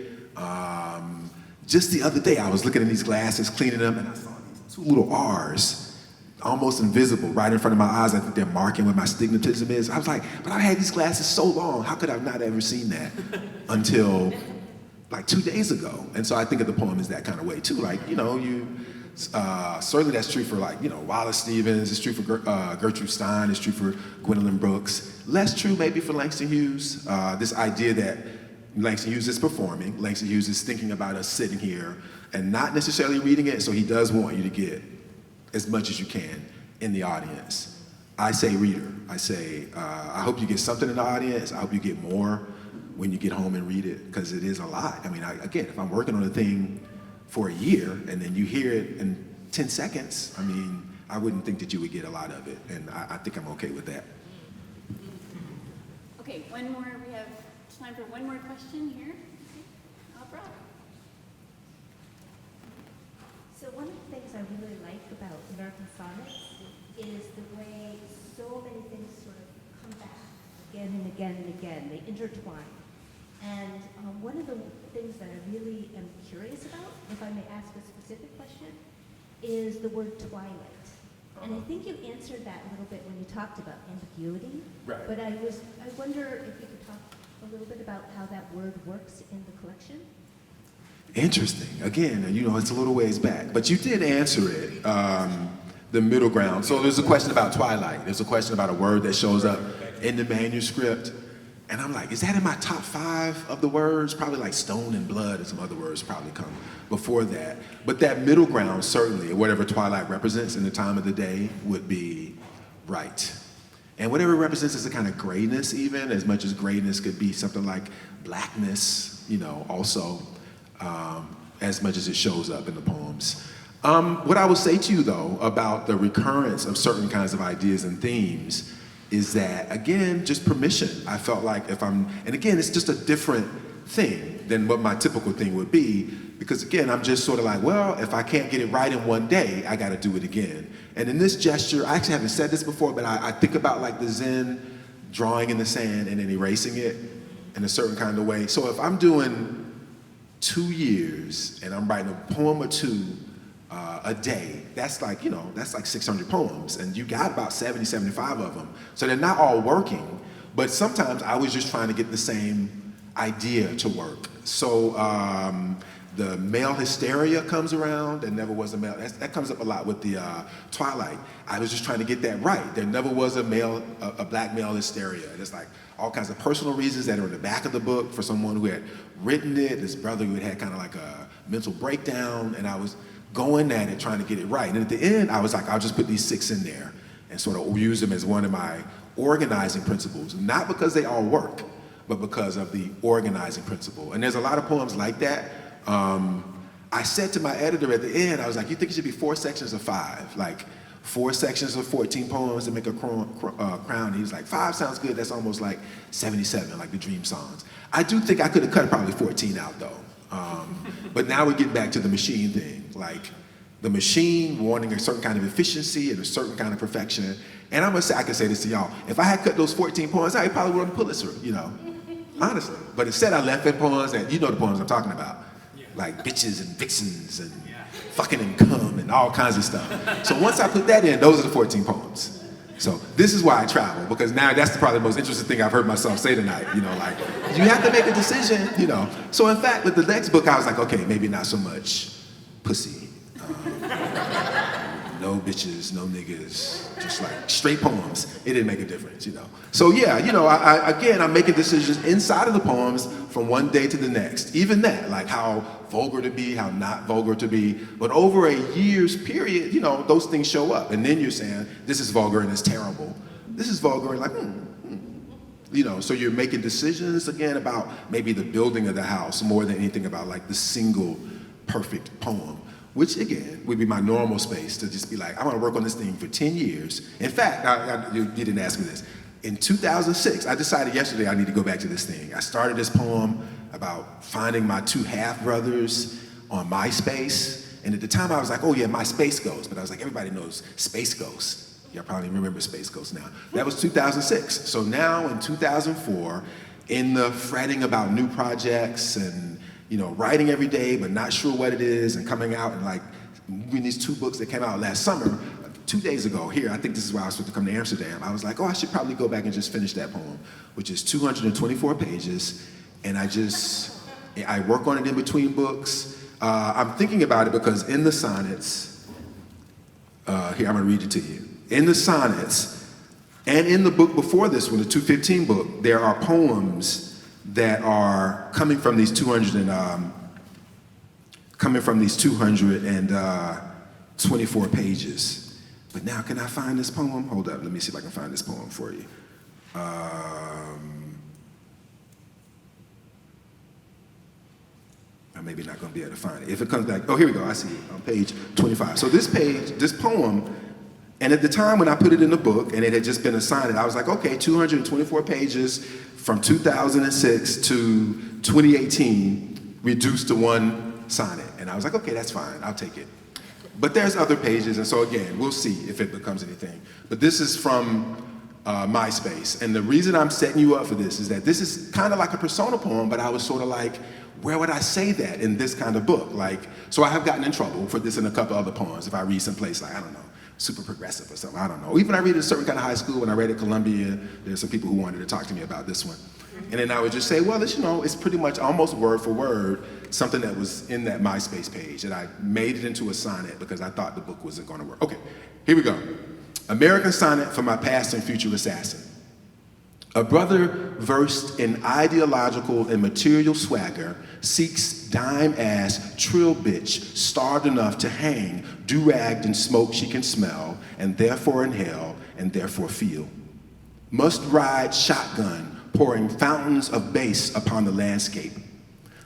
Just the other day, I was looking in these glasses, cleaning them, and I saw these two little R's, almost invisible, right in front of my eyes. I think they're marking what my stigmatism is. I was like, but I've had these glasses so long, how could I not ever seen that until 2 days ago? And so I think of the poem as that kind of way too. Certainly that's true for Wallace Stevens, it's true for Gertrude Stein, it's true for Gwendolyn Brooks. Less true maybe for Langston Hughes. This idea that Langston Hughes is performing, Langston Hughes is thinking about us sitting here and not necessarily reading it, so he does want you to get as much as you can in the audience. I say reader, I say, I hope you get something in the audience, I hope you get more when you get home and read it, because it is a lot. I mean, again, if I'm working on a thing for a year, and then you hear it in 10 seconds, I mean, I wouldn't think that you would get a lot of it, and I think I'm okay with that. Okay, one more, we have time for one more question here. Okay. Opera. So one of the things I really like about American Sonnets is the way so many things sort of come back again and again and again. They intertwine. And one of the things that I really am curious about, if I may ask a specific question, is the word twilight. And I think you answered that a little bit when you talked about ambiguity. Right. But I wonder if you could talk a little bit about how that word works in the collection. Interesting. Again, it's a little ways back, but you did answer it, the middle ground. So there's a question about twilight. There's a question about a word that shows up in the manuscript. And I'm like, is that in my top 5 of the words? Probably stone and blood and some other words probably come before that. But that middle ground, certainly, whatever twilight represents in the time of the day, would be right. And whatever it represents is a kind of grayness even, as much as grayness could be something like blackness, also, as much as it shows up in the poems. What I would say to you, though, about the recurrence of certain kinds of ideas and themes is that, again, just permission. I felt like and again, it's just a different thing than what my typical thing would be, because again, I'm just sort of if I can't get it right in one day, I gotta do it again. And in this gesture, I actually haven't said this before, but I think about the Zen drawing in the sand and then erasing it in a certain kind of way. So if I'm doing 2 years and I'm writing a poem or 2 a day, that's like 600 poems, and you got about 70, 75 of them. So they're not all working, but sometimes I was just trying to get the same idea to work. So the male hysteria comes around, there never was a male, that comes up a lot with the Twilight. I was just trying to get that right. There never was a black male hysteria. There's all kinds of personal reasons that are in the back of the book for someone who had written it, this brother who had kind of a mental breakdown, and I was going at it, trying to get it right. And at the end, I was I'll just put these 6 in there and sort of use them as one of my organizing principles, not because they all work, but because of the organizing principle. And there's a lot of poems like that. I said to my editor at the end, I was like, you think it should be 4 sections or 5? 4 sections of 14 poems to make a crown. He was like, 5 sounds good. That's almost like 77, like the Dream songs. I do think I could have cut probably 14 out though. But now we're getting back to the machine thing. The machine wanting a certain kind of efficiency and a certain kind of perfection. And I can say this to y'all. If I had cut those 14 poems, I probably would have won the Pulitzer, you know, honestly. But instead I left in poems that, you know the poems I'm talking about. Like bitches and vixens and fucking and cum and all kinds of stuff. So once I put that in, those are the 14 poems. So this is why I travel, because now that's probably the most interesting thing I've heard myself say tonight, you know, like, you have to make a decision, you know. So in fact, with the next book, I was like, okay, maybe not so much pussy. No bitches, no niggas, just like straight poems. It didn't make a difference, you know. So yeah, you know, I'm making decisions inside of the poems from one day to the next. Even that, like how vulgar to be, how not vulgar to be. But over a year's period, you know, those things show up. And then you're saying, this is vulgar and it's terrible. This is vulgar and like, you know, so you're making decisions again about maybe the building of the house more than anything about like the single perfect poem. Which again, would be my normal space to just be like, I want to work on this thing for 10 years. In fact, you didn't ask me this. In 2006, I decided yesterday I need to go back to this thing. I started this poem about finding my two half-brothers on MySpace. And at the time I was like, oh yeah, my Space Ghost. But I was like, everybody knows Space Ghost. Y'all probably remember Space Ghost now. That was 2006. So now in 2004, in the fretting about new projects and you know, writing every day, but not sure what it is, and coming out and like reading these two books that came out last summer, 2 days ago here, I think this is why I was supposed to come to Amsterdam. I was like, oh, I should probably go back and just finish that poem, which is 224 pages. And I work on it in between books. I'm thinking about it because in the sonnets, here, I'm gonna read it to you. In the sonnets, and in the book before this one, the 215 book, there are poems that are coming from these 224 pages. But now, can I find this poem? Hold up, let me see if I can find this poem for you. I'm maybe not gonna be able to find it. If it comes back, oh, here we go, I see it on page 25. So this poem, and at the time when I put it in the book and it had just been assigned, I was like, okay, 224 pages from 2006 to 2018 reduced to one sonnet. And I was like, okay, that's fine, I'll take it. But there's other pages, and so again, we'll see if it becomes anything. But this is from MySpace. And the reason I'm setting you up for this is that this is kind of like a persona poem, but I was sort of like, where would I say that in this kind of book? Like, so I have gotten in trouble for this in a couple other poems. If I read someplace like, I don't know, super progressive or something, I don't know. Even I read at a certain kind of high school, when I read at Columbia, there's some people who wanted to talk to me about this one. And then I would just say, well, it's, you know, it's pretty much almost word for word something that was in that MySpace page, and I made it into a sonnet because I thought the book wasn't gonna work. Okay, here we go. American Sonnet for my past and future assassin. A brother versed in ideological and material swagger seeks dime-ass trill bitch starved enough to hang, do-ragged in smoke she can smell, and therefore inhale, and therefore feel. Must ride shotgun, pouring fountains of bass upon the landscape.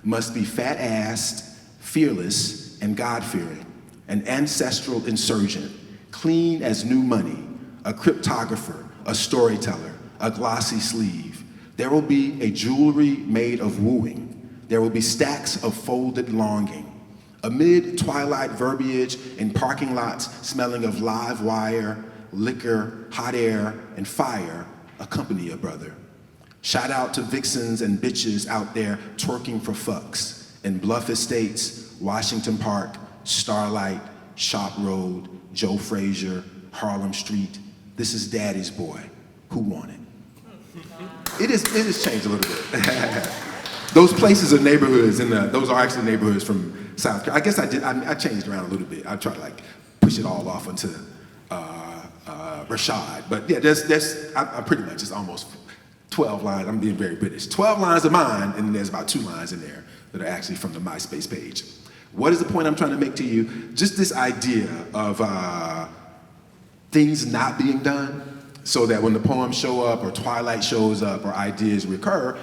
Must be fat-assed, fearless, and God-fearing, an ancestral insurgent, clean as new money, a cryptographer, a storyteller, a glossy sleeve. There will be a jewelry made of wooing. There will be stacks of folded longing. Amid twilight verbiage in parking lots smelling of live wire, liquor, hot air, and fire, accompany a brother. Shout out to vixens and bitches out there twerking for fucks in Bluff Estates, Washington Park, Starlight, Shop Road, Joe Frazier, Harlem Street. This is Daddy's boy. Who want it? It has changed a little bit. Those places are neighborhoods, and those are actually neighborhoods from South Carolina. I guess I changed around a little bit. I try to like push it all off onto Rashad. But yeah, I'm pretty much, it's almost 12 lines. I'm being very British. 12 lines of mine, and then there's about 2 lines in there that are actually from the MySpace page. What is the point I'm trying to make to you? Just this idea of things not being done, so that when the poems show up or Twilight shows up or ideas recur,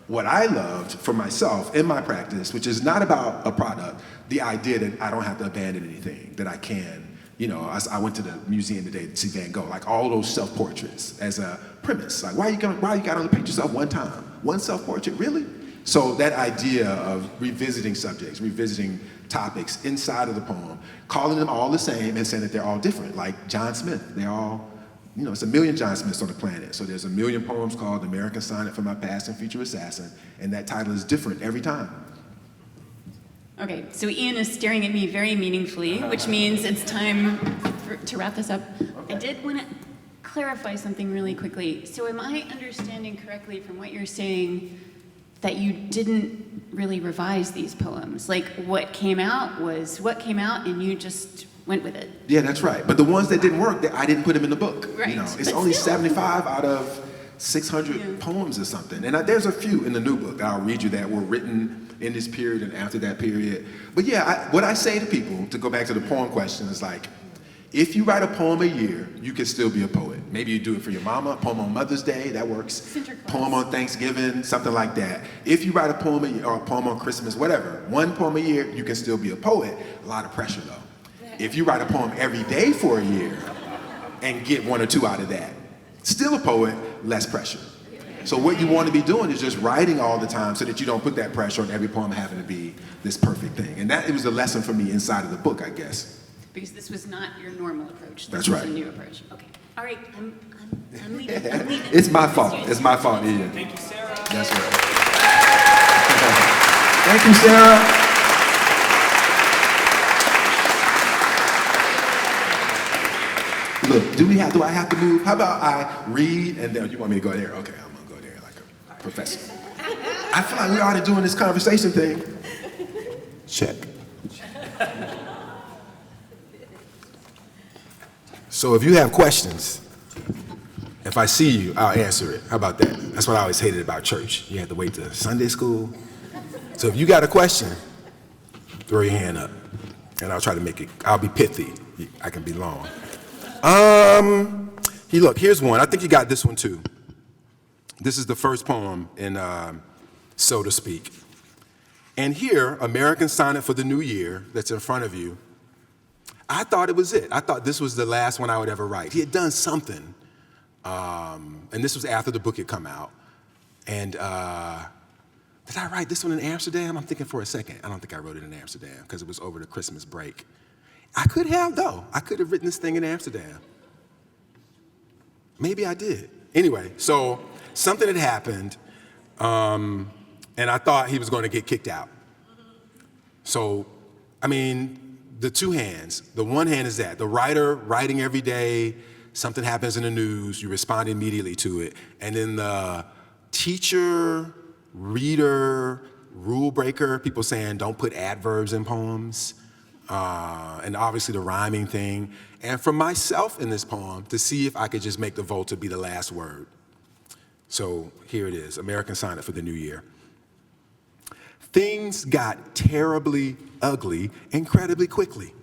what I loved for myself in my practice, which is not about a product, the idea that I don't have to abandon anything, that I can. You know, I went to the museum today to see Van Gogh, like all those self-portraits as a premise. Like, why you gotta only paint yourself one time? One self-portrait, really? So that idea of revisiting subjects, revisiting topics inside of the poem, calling them all the same and saying that they're all different, like John Smith, they're all, it's a million John Smiths on the planet. So there's a million poems called American Sonnet for My Past and Future Assassin, and that title is different every time. Okay, so Ian is staring at me very meaningfully, which means it's time to wrap this up. Okay. I did want to clarify something really quickly. So am I understanding correctly from what you're saying that you didn't really revise these poems? Like what came out was what came out and you just went with it? Yeah, that's right. But the ones that didn't work, I didn't put them in the book. Right. It's but only still. 75 out of 600 poems or something. And there's a few in the new book that I'll read you that were written in this period and after that period. But yeah, what I say to people, to go back to the poem question, is like, if you write a poem a year, you can still be a poet. Maybe you do it for your mama, a poem on Mother's Day, that works. Poem on Thanksgiving, something like that. If you write a poem a year, or a poem on Christmas, whatever, one poem a year, you can still be a poet. A lot of pressure though. If you write a poem every day for a year and get one or two out of that, still a poet, less pressure. So what you want to be doing is just writing all the time so that you don't put that pressure on every poem having to be this perfect thing. And it was a lesson for me inside of the book, I guess. Because this was not your normal approach. That's This was right. a new approach. Okay. All right. I'm leaving. I'm leaving. It's my fault. It's my fault, Ian. Thank you, Sarah. That's right. Thank you, Sarah. Look, do I have to move? How about I read and then you want me to go there? Okay, I'm gonna go there like a professor. I feel like we're already doing this conversation thing. Check. So if you have questions, if I see you, I'll answer it. How about that? That's what I always hated about church. You had to wait to Sunday school. So if you got a question, throw your hand up, and I'll try to make it. I'll be pithy. I can be long. Look, here's one. I think you got this one too. This is the first poem in So to Speak. And here, American Sonnet for the New Year, that's in front of you. I thought it was it. I thought this was the last one I would ever write. He had done something, and this was after the book had come out. And did I write this one in Amsterdam? I'm thinking for a second. I don't think I wrote it in Amsterdam because it was over the Christmas break. I could have, though. I could have written this thing in Amsterdam. Maybe I did. Anyway, so something had happened, and I thought he was going to get kicked out. So, I mean, the two hands. The one hand is that. The writer writing every day, something happens in the news, you respond immediately to it. And then the teacher, reader, rule breaker, people saying don't put adverbs in poems. And obviously the rhyming thing. And for myself in this poem, to see if I could just make the volta be the last word. So here it is, American Sonnet for the New Year. Things got terribly ugly incredibly quickly.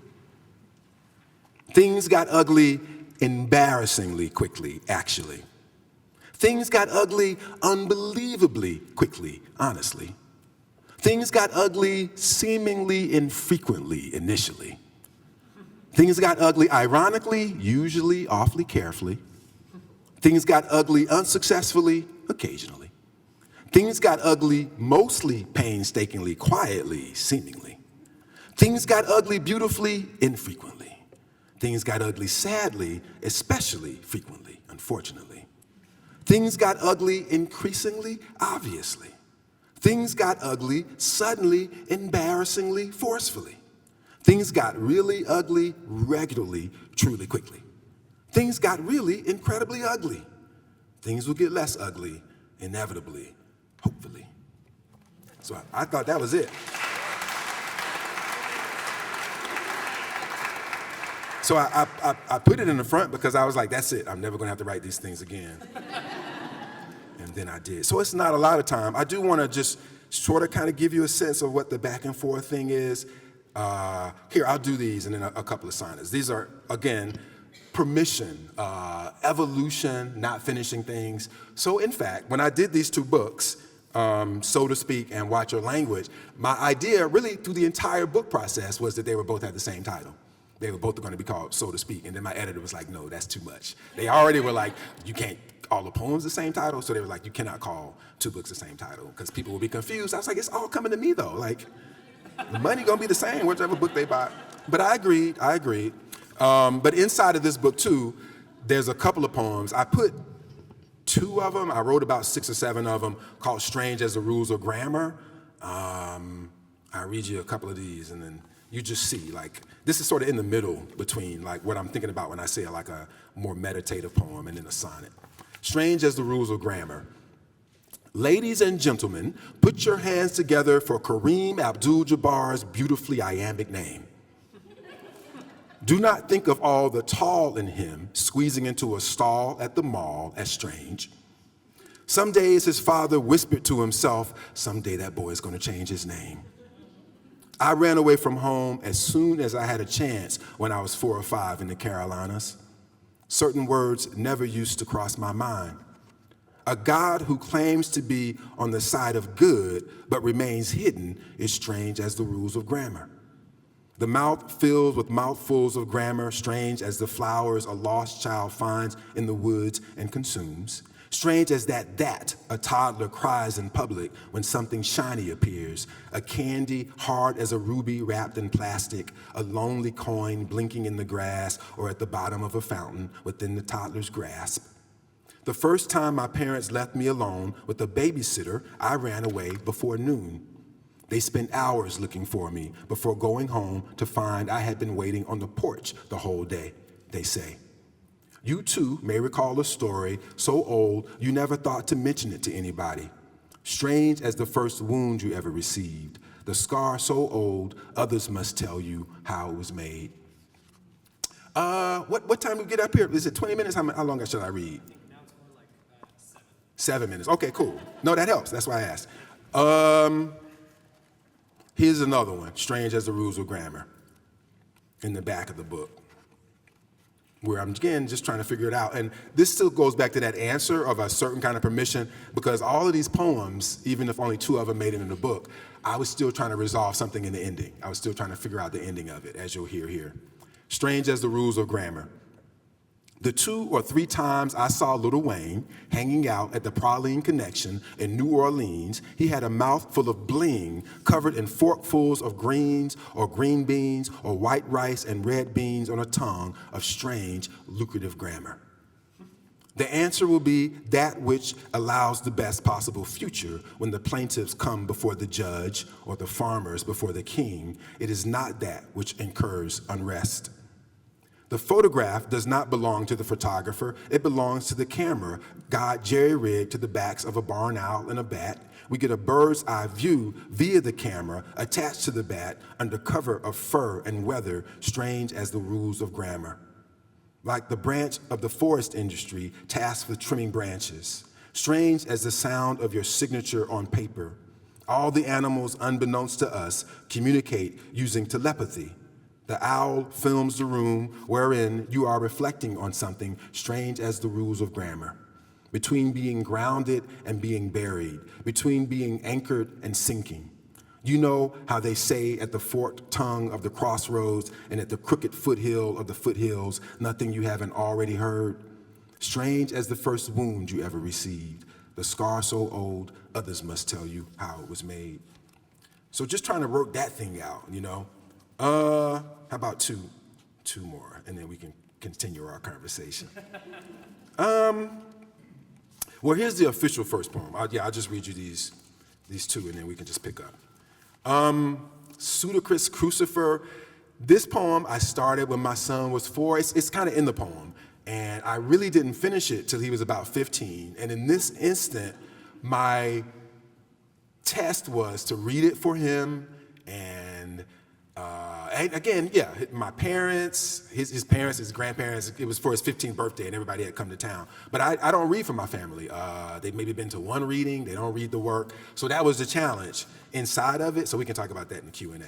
Things got ugly embarrassingly quickly, actually. Things got ugly unbelievably quickly, honestly. Things got ugly seemingly infrequently initially. Things got ugly ironically, usually awfully carefully. Things got ugly unsuccessfully, occasionally. Things got ugly mostly painstakingly, quietly, seemingly. Things got ugly beautifully, infrequently. Things got ugly sadly, especially frequently, unfortunately. Things got ugly increasingly, obviously. Things got ugly suddenly, embarrassingly, forcefully. Things got really ugly regularly, truly quickly. Things got really incredibly ugly. Things will get less ugly, inevitably, hopefully. So I thought that was it. So I put it in the front because I was like, that's it. I'm never gonna have to write these things again. And then I did. So it's not a lot of time. I do wanna just sort of kind of give you a sense of what the back and forth thing is. Here, I'll do these and then a couple of sonnets. These are, again, permission, evolution, not finishing things. So in fact, when I did these two books, So to Speak and Watch Your Language, my idea really through the entire book process was that they were both had the same title. They were both going to be called So to Speak. And then my editor was like, no, that's too much. They already were like, you can't all the poems the same title, so they were like, you cannot call 2 books the same title, because people will be confused. I was like, it's all coming to me, though. Like, the money gonna be the same, whichever book they buy. But I agreed. But inside of this book, too, there's a couple of poems. I put 2 of them, I wrote about 6 or 7 of them, called Strange as the Rules of Grammar. I'll read you a couple of these, and then you just see, like, this is sort of in the middle between, like, what I'm thinking about when I say, like, a more meditative poem and then a sonnet. Strange as the Rules of Grammar. Ladies and gentlemen, put your hands together for Kareem Abdul-Jabbar's beautifully iambic name. Do not think of all the tall in him squeezing into a stall at the mall as strange. Some days his father whispered to himself, someday that boy is going to change his name. I ran away from home as soon as I had a chance when I was 4 or 5 in the Carolinas. Certain words never used to cross my mind. A God who claims to be on the side of good but remains hidden is strange as the rules of grammar. The mouth filled with mouthfuls of grammar, strange as the flowers a lost child finds in the woods and consumes. Strange as that a toddler cries in public when something shiny appears, a candy hard as a ruby wrapped in plastic, a lonely coin blinking in the grass or at the bottom of a fountain within the toddler's grasp. The first time my parents left me alone with a babysitter, I ran away before noon. They spent hours looking for me before going home to find I had been waiting on the porch the whole day, they say. You too may recall a story so old you never thought to mention it to anybody. Strange as the first wound you ever received, the scar so old others must tell you how it was made. What time do we get up here? Is it 20 minutes? How long should I read? Now it's more like 7. 7 minutes. Okay, cool. No, that helps. That's why I asked. Here's another one, Strange as the Rules of Grammar, in the back of the book, where I'm, again, just trying to figure it out. And this still goes back to that answer of a certain kind of permission, because all of these poems, even if only 2 of them made it in the book, I was still trying to resolve something in the ending. I was still trying to figure out the ending of it, as you'll hear here. Strange as the Rules of Grammar. The 2 or 3 times I saw Lil Wayne hanging out at the Praline Connection in New Orleans, he had a mouth full of bling covered in forkfuls of greens or green beans or white rice and red beans on a tongue of strange, lucrative grammar. The answer will be that which allows the best possible future when the plaintiffs come before the judge or the farmers before the king. It is not that which incurs unrest. The photograph does not belong to the photographer. It belongs to the camera God jerry-rigged to the backs of a barn owl and a bat. We get a bird's eye view via the camera attached to the bat under cover of fur and weather, strange as the rules of grammar. Like the branch of the forest industry tasked with trimming branches, strange as the sound of your signature on paper. All the animals, unbeknownst to us, communicate using telepathy. The owl films the room wherein you are reflecting on something strange as the rules of grammar. Between being grounded and being buried, between being anchored and sinking. You know how they say at the forked tongue of the crossroads and at the crooked foothill of the foothills, nothing you haven't already heard. Strange as the first wound you ever received, the scar so old, others must tell you how it was made. So just trying to work that thing out, you know. How about two more, and then we can continue our conversation. Well, here's the official first poem. I'll just read you these 2, and then we can just pick up. Pseudocris Crucifer. This poem I started when my son was 4. It's kind of in the poem, and I really didn't finish it till he was about 15. And in this instant, my test was to read it for him, and again, my parents, his parents, his grandparents, it was for his 15th birthday and everybody had come to town. But I don't read for my family. They've maybe been to 1 reading, they don't read the work. So that was the challenge inside of it, so we can talk about that in the Q&A.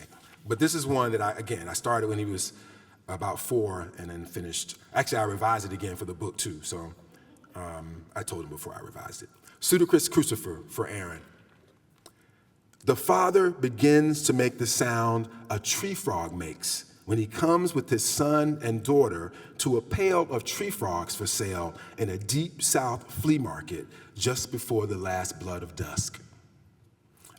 But this is one that I started when he was about 4 and then finished. Actually, I revised it again for the book too, so I told him before I revised it. Pseudocris Crucifer for Aaron. The father begins to make the sound a tree frog makes when he comes with his son and daughter to a pail of tree frogs for sale in a deep south flea market just before the last blood of dusk.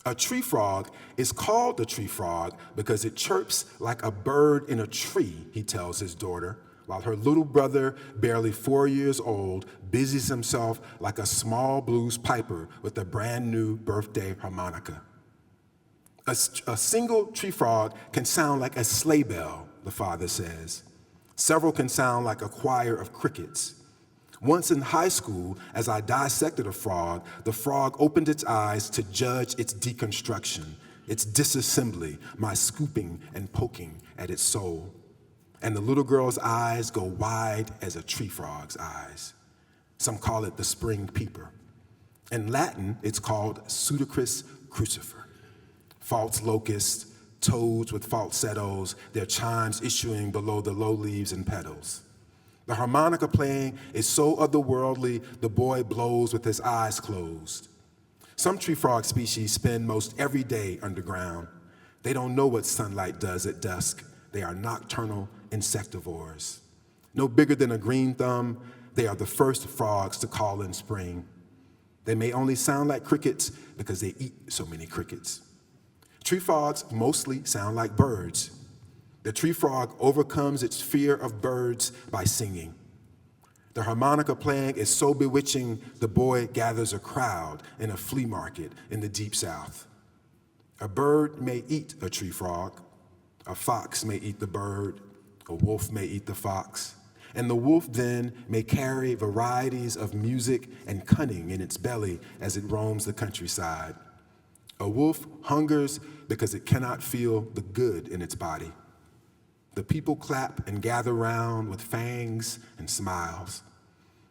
A tree frog is called a tree frog because it chirps like a bird in a tree, he tells his daughter, while her little brother, barely 4 years old, busies himself like a small blues piper with a brand new birthday harmonica. A single tree frog can sound like a sleigh bell, the father says. Several can sound like a choir of crickets. Once in high school, as I dissected a frog, the frog opened its eyes to judge its deconstruction, its disassembly, my scooping and poking at its soul. And the little girl's eyes go wide as a tree frog's eyes. Some call it the spring peeper. In Latin, it's called Pseudocris crucifer. False locusts, toads with falsettos, their chimes issuing below the low leaves and petals. The harmonica playing is so otherworldly, the boy blows with his eyes closed. Some tree frog species spend most every day underground. They don't know what sunlight does at dusk. They are nocturnal insectivores. No bigger than a green thumb, they are the first frogs to call in spring. They may only sound like crickets because they eat so many crickets. Tree frogs mostly sound like birds. The tree frog overcomes its fear of birds by singing. The harmonica playing is so bewitching, the boy gathers a crowd in a flea market in the deep south. A bird may eat a tree frog. A fox may eat the bird. A wolf may eat the fox. And the wolf then may carry varieties of music and cunning in its belly as it roams the countryside. A wolf hungers because it cannot feel the good in its body. The people clap and gather round with fangs and smiles.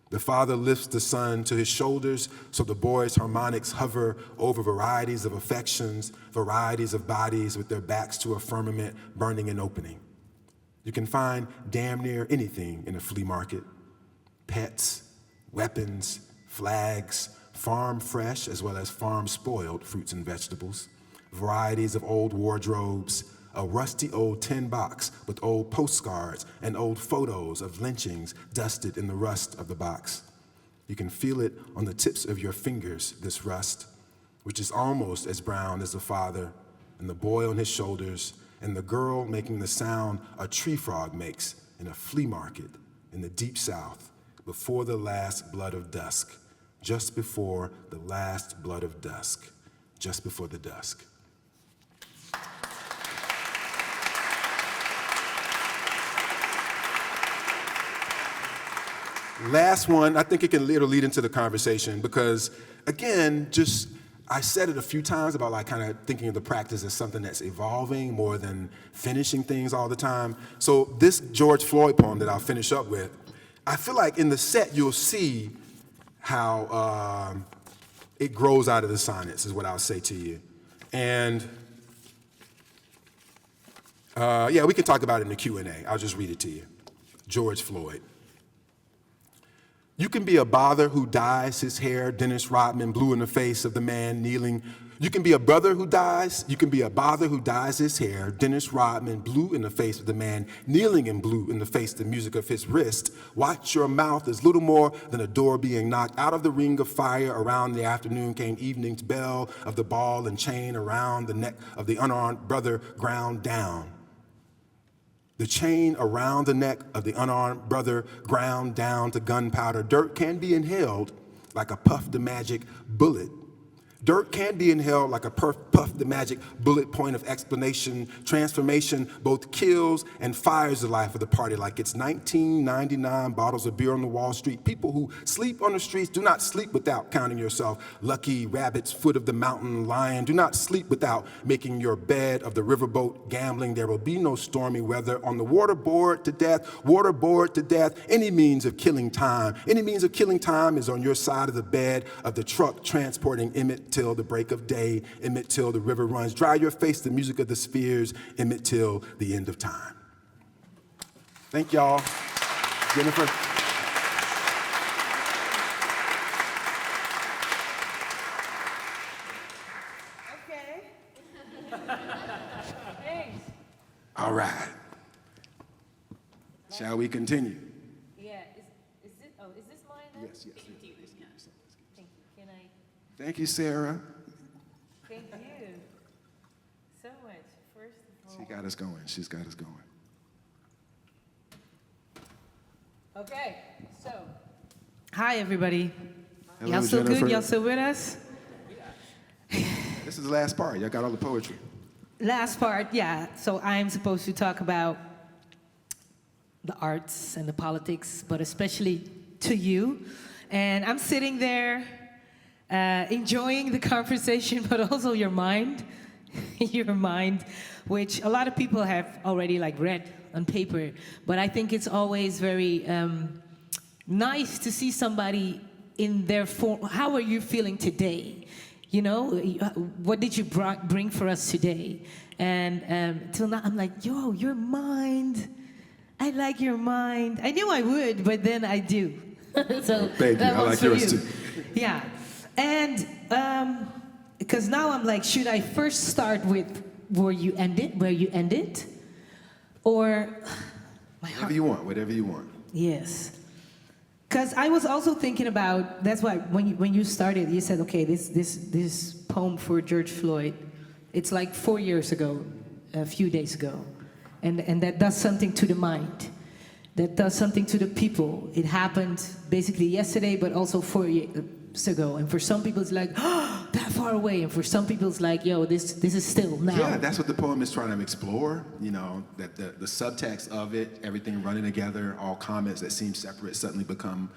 The father lifts the son to his shoulders so the boy's harmonics hover over varieties of affections, varieties of bodies with their backs to a firmament burning and opening. You can find damn near anything in a flea market. Pets, weapons, flags, farm fresh as well as farm spoiled fruits and vegetables, varieties of old wardrobes, a rusty old tin box with old postcards and old photos of lynchings dusted in the rust of the box. You can feel it on the tips of your fingers, this rust, which is almost as brown as the father, and the boy on his shoulders, and the girl making the sound a tree frog makes in a flea market in the deep south before the last blood of dusk, just before the last blood of dusk, just before the dusk. Last one, I think it'll lead into the conversation because, again, I said it a few times about like kind of thinking of the practice as something that's evolving more than finishing things all the time. So this George Floyd poem that I'll finish up with, I feel like in the set you'll see how it grows out of the sonnets is what I'll say to you. And yeah, we can talk about it in the Q&A. I'll just read it to you. George Floyd. You can be a bother who dyes his hair Dennis Rodman blue in the face of the man kneeling. You can be a brother who dies. You can be a bother who dyes his hair Dennis Rodman blue in the face of the man kneeling in blue in the face of the music of his wrist. Watch your mouth is little more than a door being knocked out of the ring of fire. Around the afternoon came evening's bell of the ball and chain around the neck of the unarmed brother ground down. The chain around the neck of the unarmed brother ground down to gunpowder. Dirt can be inhaled like a puff the magic bullet. Dirt can be inhaled like a puff the magic bullet point of explanation. Transformation both kills and fires the life of the party like it's 1999 bottles of beer on the Wall Street. People who sleep on the streets do not sleep without counting yourself lucky rabbit's foot of the mountain lion. Do not sleep without making your bed of the riverboat gambling. There will be no stormy weather on the waterboard to death, any means of killing time. Any means of killing time is on your side of the bed of the truck transporting Emmett till the break of day, Emmett till the river runs. Dry your face, the music of the spheres, Emmett till the end of time. Thank y'all. Jennifer. Okay. Thanks. All right. Shall we continue? Yeah, is this mine then? Yes, yes. Thank you. Can I? Thank you, Sarah. Thank you so much. First of all. She got us going. She's got us going. Okay, so. Hi, everybody. Hello, Y'all still Jennifer. good? Y'all still with us? This is the last part. Y'all got all the poetry. Last part, yeah. So I'm supposed to talk about the arts and the politics, but especially to you. And I'm sitting there enjoying the conversation, but also your mind, your mind, which a lot of people have already like read on paper. But I think it's always very nice to see somebody in their form. How are you feeling today? You know, what did you bring for us today? And till now, I'm like, yo, your mind. I like your mind. I knew I would, but then I do. So Thank you. that I was like for yours you. too. Yeah, and because now I'm like, should I first start with where you ended, or my heart? Whatever you want, whatever you want. Yes. Because I was also thinking about, that's why when you started, you said, okay, this poem for George Floyd, it's like 4 years ago, a few days ago. And that does something to the mind. That does something to the people. It happened basically yesterday, but also 4 years ago. And for some people, it's like, oh, that far away. And for some people, it's like, yo, this is still now. Yeah, that's what the poem is trying to explore, you know, that the subtext of it, everything running together, all comments that seem separate suddenly become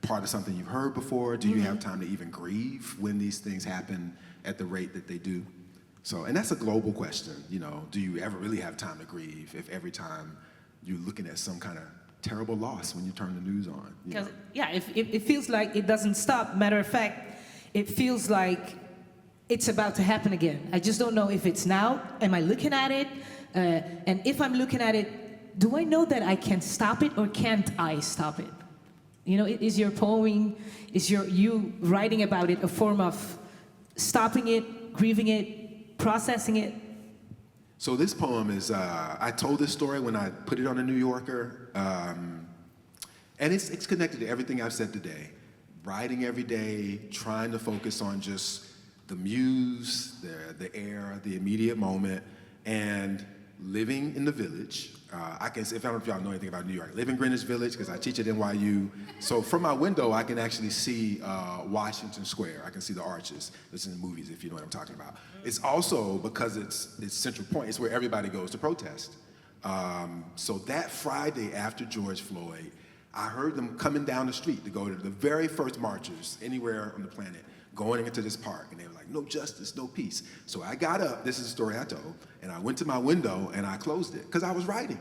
part of something you've heard before. Do you have time to even grieve when these things happen at the rate that they do? So, and that's a global question, you know, do you ever really have time to grieve if every time you're looking at some kind of terrible loss when you turn the news on? Because, yeah, it feels like it doesn't stop. Matter of fact, it feels like it's about to happen again. I just don't know if it's now. Am I looking at it? And if I'm looking at it, do I know that I can stop it or can't I stop it? You know, is your poem, you writing about it a form of stopping it, grieving it, processing it? So this poem is, I told this story when I put it on the New Yorker, and it's connected to everything I've said today. Writing every day, trying to focus on just the muse, the air, the immediate moment, and living in the village. I can say, if I don't know if y'all know anything about New York, I live in Greenwich Village because I teach at NYU. So from my window, I can actually see Washington Square. I can see the arches. It's in the movies, if you know what I'm talking about. It's also, because it's Central Point, it's where everybody goes to protest. So that Friday after George Floyd, I heard them coming down the street to go to the very first marchers anywhere on the planet, going into this park, and they were like, no justice, no peace. So I got up, this is a story I told, and I went to my window and I closed it, because I was writing.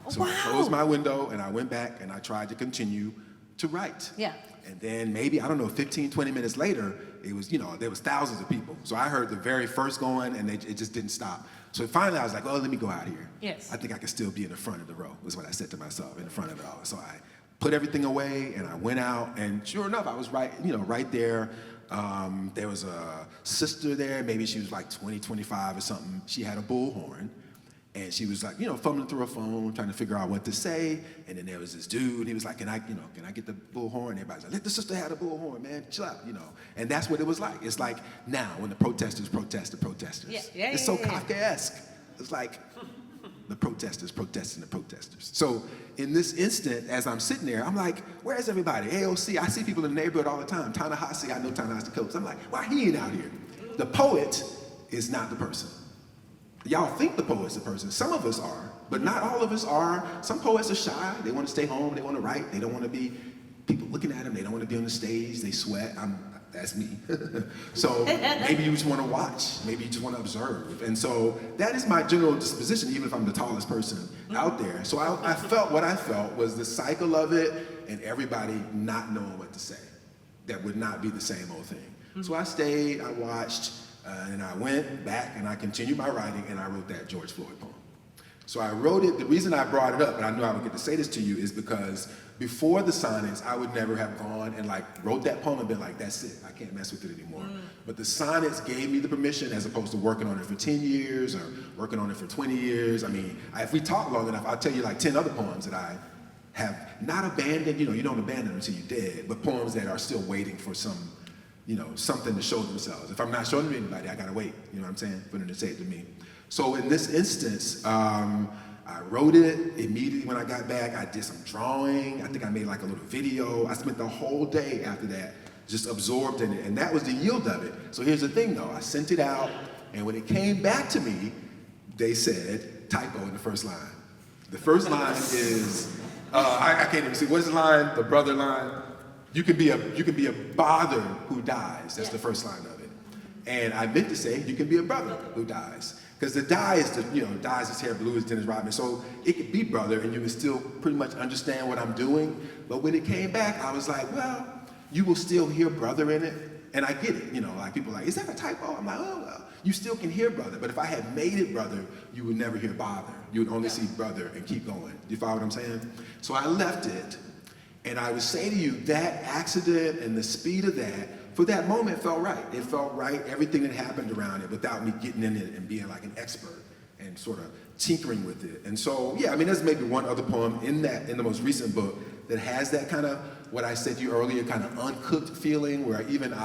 So I closed my window and I went back and I tried to continue to write. Yeah. And then maybe, I don't know, 15, 20 minutes later, it was, you know, there was thousands of people. So I heard the very first going and it just didn't stop. So finally I was like, oh, let me go out here. Yes. I think I can still be in the front of the row, was what I said to myself, in the front of it all. So I put everything away and I went out, and sure enough, I was right there. There was a sister there, maybe she was like 20, 25 or something. She had a bullhorn, and she was like, you know, fumbling through her phone, trying to figure out what to say. And then there was this dude, he was like, can I get the bullhorn? Everybody's like, let the sister have the bullhorn, man, chill out, you know. And that's what it was like. It's like now when the protesters protest the protesters. It's so Kafkaesque. It's like the protesters protesting the protesters. So in this instant, as I'm sitting there, I'm like, where's everybody? AOC, I see people in the neighborhood all the time. Ta-Nehisi, I know Ta-Nehisi Coates. I'm like, why he ain't out here? The poet is not the person. Y'all think the poet's the person. Some of us are, but not all of us are. Some poets are shy. They want to stay home. They want to write. They don't want to be people looking at them. They don't want to be on the stage. They sweat. That's me. So maybe you just want to watch. Maybe you just want to observe. And so that is my general disposition, even if I'm the tallest person out there. So I felt what I felt was the cycle of it and everybody not knowing what to say. That would not be the same old thing. So I stayed, I watched, and I went back and I continued my writing and I wrote that George Floyd poem. So I wrote it. The reason I brought it up, and I knew I would get to say this to you, is because before the sonnets, I would never have gone and like wrote that poem and been like, that's it, I can't mess with it anymore. But the sonnets gave me the permission, as opposed to working on it for 10 years or working on it for 20 years. I mean, if we talk long enough, I'll tell you like 10 other poems that I have not abandoned. You don't abandon them until you're dead, but poems that are still waiting for some, something to show themselves. If I'm not showing them to anybody, I gotta wait, you know what I'm saying, for them to say it to me. So in this instance, I wrote it immediately when I got back. I did some drawing. I think I made like a little video. I spent the whole day after that just absorbed in it, and that was the yield of it. So here's the thing though, I sent it out, and when it came back to me, they said, typo in the first line. The first line is, I can't even see, what is the line, the brother line? You can be a bother who dies. That's the first line of it. And I meant to say, you can be a brother who dies. Because the die is dyes his hair blue as Dennis Rodman. So it could be brother, and you can still pretty much understand what I'm doing. But when it came back, I was like, well, you will still hear brother in it. And I get it, like people are like, is that a typo? I'm like, oh, well, you still can hear brother. But if I had made it brother, you would never hear bother. You would only see brother and keep going. Do you follow what I'm saying? So I left it. And I would say to you, that accident and the speed of that, for that moment, felt right. It felt right, everything that happened around it, without me getting in it and being like an expert and sort of tinkering with it. And so, yeah, I mean, there's maybe one other poem in the most recent book that has that kind of, what I said to you earlier, kind of uncooked feeling, where even if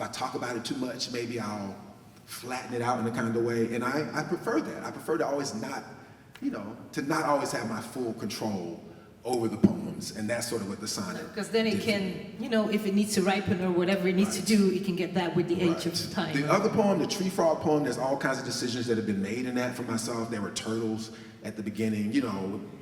I talk about it too much, maybe I'll flatten it out in a kind of way. And I prefer that. I prefer to always not, to not always have my full control over the poems, and that's sort of what the sonnet. Because then it can, if it needs to ripen or whatever it needs to do, it can get that with the age of time. The other poem, the tree frog poem, there's all kinds of decisions that have been made in that for myself. There were turtles at the beginning,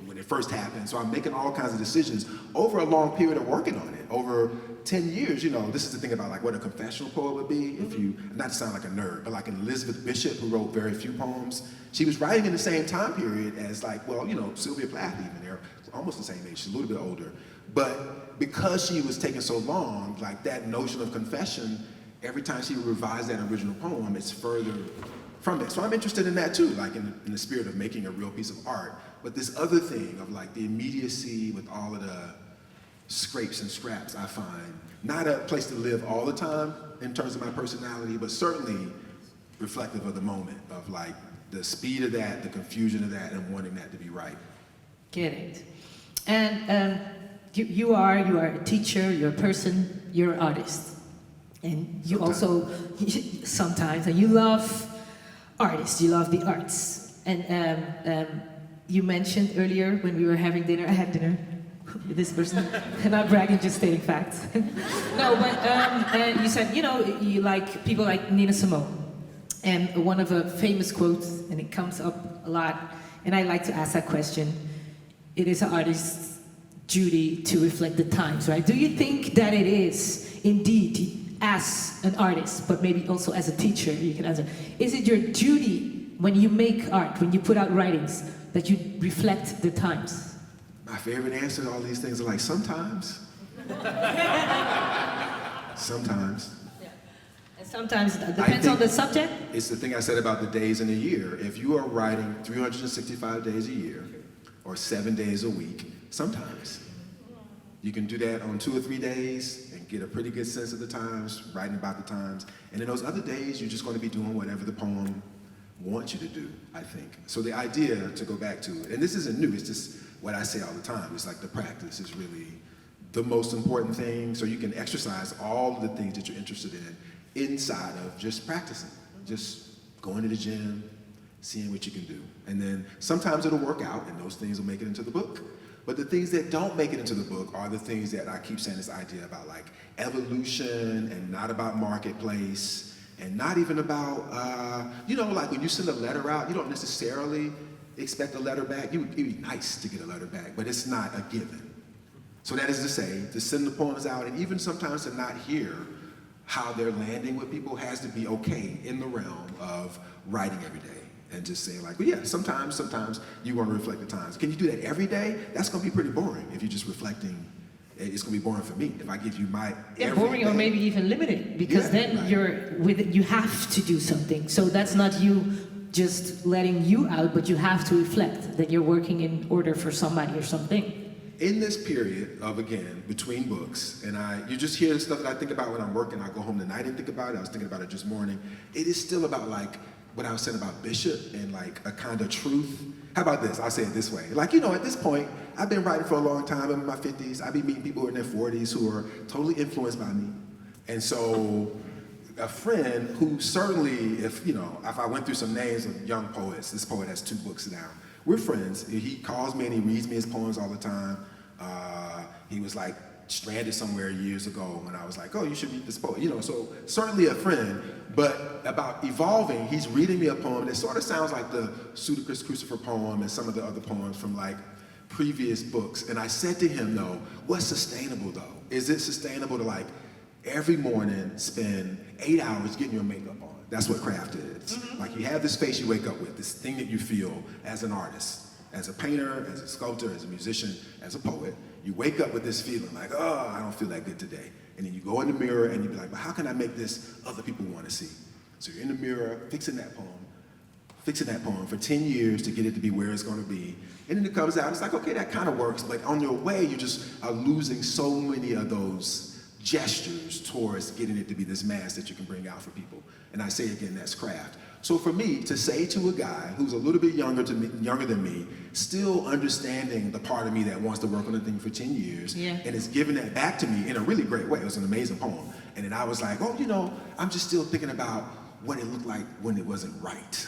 when it first happened. So I'm making all kinds of decisions over a long period of working on it, over 10 years. This is the thing about like what a confessional poet would be, if you, not to sound like a nerd, but like an Elizabeth Bishop, who wrote very few poems. She was writing in the same time period as like, well, Sylvia Plath even. They're almost the same age, she's a little bit older. But because she was taking so long, like that notion of confession, every time she revised that original poem, it's further from it. So I'm interested in that too, like in the spirit of making a real piece of art. But this other thing of like the immediacy with all of the scrapes and scraps, I find not a place to live all the time in terms of my personality, but certainly reflective of the moment, of like the speed of that, the confusion of that, and wanting that to be right. Get it. And you are a teacher, you're a person, you're an artist. And you also, sometimes, and you love artists, you love the arts. And you mentioned earlier when we were having dinner, I had dinner with this person, not bragging, just stating facts. No, but you said, you like people like Nina Simone. And one of her famous quotes, and it comes up a lot, and I like to ask that question, it is an artist's duty to reflect the times, right? Do you think that it is indeed, as an artist, but maybe also as a teacher, you can answer, is it your duty when you make art, when you put out writings, that you reflect the times? My favorite answer to all these things are like, sometimes. Sometimes. Yeah. And sometimes it depends on the subject. It's the thing I said about the days in a year. If you are writing 365 days a year, or 7 days a week, sometimes. You can do that on 2 or 3 days and get a pretty good sense of the times, writing about the times. And in those other days, you're just going to be doing whatever the poem wants you to do, I think. So the idea, to go back to, and this isn't new, it's just what I say all the time, it's like the practice is really the most important thing, so you can exercise all of the things that you're interested in inside of just practicing, just going to the gym, seeing what you can do. And then sometimes it'll work out and those things will make it into the book. But the things that don't make it into the book are the things that I keep saying, this idea about like evolution, and not about marketplace, and not even about, like when you send a letter out, you don't necessarily expect a letter back. It'd be nice to get a letter back, but it's not a given. So that is to say, to send the poems out, and even sometimes to not hear how they're landing with people, has to be okay in the realm of writing every day. And just say like, well, yeah, sometimes you want to reflect the times. Can you do that every day? That's going to be pretty boring if you're just reflecting. It's going to be boring for me if I give you my boring day. Or maybe even limited, because then right. you're with it, you have to do something. So that's not you just letting you out, but you have to reflect that you're working in order for somebody or something. In this period of, again, between books, and you just hear the stuff that I think about when I'm working, I go home tonight and think about it, I was thinking about it just morning. It is still about like what I was saying about Bishop and like a kind of truth. How about this? I'll say it this way. Like, you know, at this point, I've been writing for a long time. I'm in my 50s. I be meeting people who are in their 40s who are totally influenced by me. And so a friend who certainly, if I went through some names of young poets, this poet has 2 books now. We're friends. He calls me and he reads me his poems all the time. He was like stranded somewhere years ago when I was like, oh, you should read this poem. So certainly a friend, but about evolving, he's reading me a poem that sort of sounds like the Pseudocris Crucifer poem and some of the other poems from like previous books. And I said to him, though, what's sustainable though? Is it sustainable to like every morning spend 8 hours getting your makeup on? That's what craft is. Like you have this face you wake up with, this thing that you feel as an artist, as a painter, as a sculptor, as a musician, as a poet. You wake up with this feeling like, oh, I don't feel that good today. And then you go in the mirror and you be like, but how can I make this other people want to see? So you're in the mirror, fixing that poem for 10 years to get it to be where it's going to be. And then it comes out, it's like, okay, that kind of works. But on your way, you just are losing so many of those gestures towards getting it to be this mass that you can bring out for people. And I say again, that's craft. So for me to say to a guy who's a little bit younger than me, still understanding the part of me that wants to work on a thing for 10 years, and is giving that back to me in a really great way. It was an amazing poem. And then I was like, oh, I'm just still thinking about what it looked like when it wasn't right.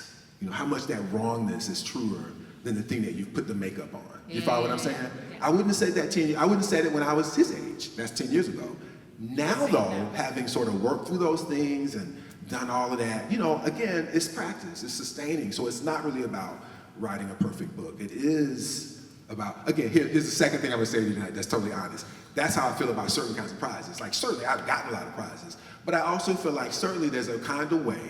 How much that wrongness is truer than the thing that you've put the makeup on. You follow what I'm saying? I wouldn't have said that 10 years. I wouldn't have said it when I was his age. That's 10 years ago. Now, though, having sort of worked through those things and done all of that, again, it's practice, it's sustaining. So it's not really about writing a perfect book. It is about, again, here's the second thing I'm gonna say to you tonight that's totally honest. That's how I feel about certain kinds of prizes. Like, certainly I've gotten a lot of prizes, but I also feel like certainly there's a kind of way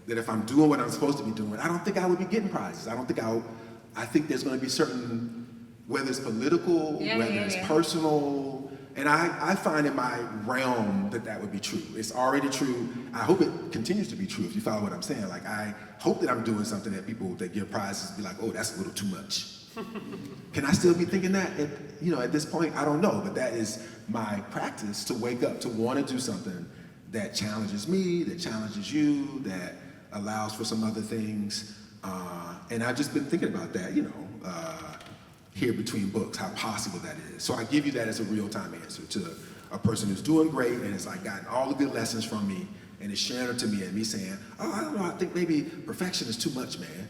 that if I'm doing what I'm supposed to be doing, I don't think I would be getting prizes. I think there's gonna be certain, whether it's political, whether it's personal, and I find in my realm that would be true. It's already true. I hope it continues to be true, if you follow what I'm saying. Like, I hope that I'm doing something that people that give prizes be like, oh, that's a little too much. Can I still be thinking that at this point? I don't know, but that is my practice, to wake up, to want to do something that challenges me, that challenges you, that allows for some other things. And I've just been thinking about that, here between books, how possible that is. So I give you that as a real-time answer to a person who's doing great and has like gotten all the good lessons from me and is sharing it to me and me saying, oh, I don't know, I think maybe perfection is too much, man.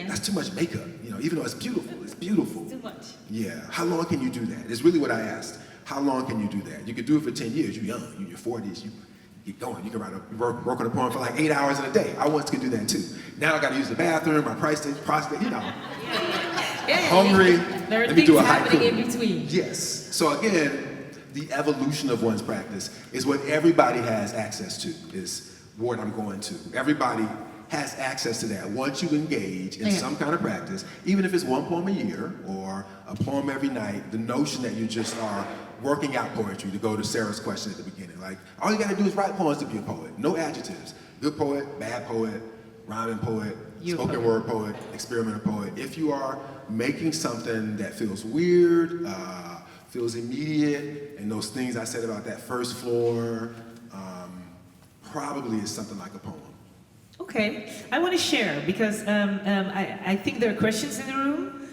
That's too much makeup. Even though it's beautiful, it's beautiful. Too much. Yeah, how long can you do that? It's really what I asked. How long can you do that? You could do it for 10 years, you're young, you're in your 40s, you get going. You can work on a poem for like 8 hours in a day. I once could do that too. Now I gotta use the bathroom, my prostate, hungry, There are let me things do a happening haiku. in between. Yes. So again, the evolution of one's practice is what everybody has access to, is what I'm going to. Everybody has access to that. Once you engage in some kind of practice, even if it's one poem a year or a poem every night, the notion that you just are working out poetry, to go to Sarah's question at the beginning. Like, all you gotta do is write poems to be a poet. No adjectives. Good poet, bad poet, rhyming poet, spoken word poet, experimental poet. If you are making something that feels weird, feels immediate, and those things I said about that first floor, probably is something like a poem. Okay, I want to share because I think there are questions in the room,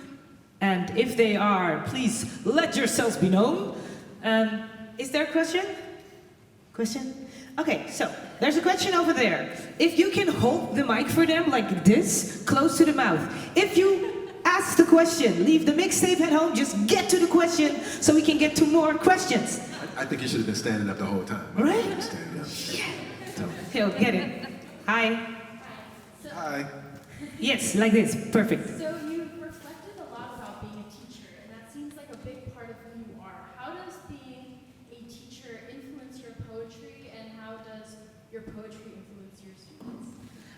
and if they are, please let yourselves be known. Is there a question? Question? Okay, so there's a question over there. If you can hold the mic for them like this, close to the mouth. If you ask the question, leave the mixtape at home, just get to the question so we can get to more questions. I think you should have been standing up the whole time. Right? Standing up. Yeah. He'll get it. Hi. Hi. Yes, like this. Perfect. So you've reflected a lot about being a teacher, and that seems like a big part of who you are. How does being a teacher influence your poetry, and how does your poetry influence your students?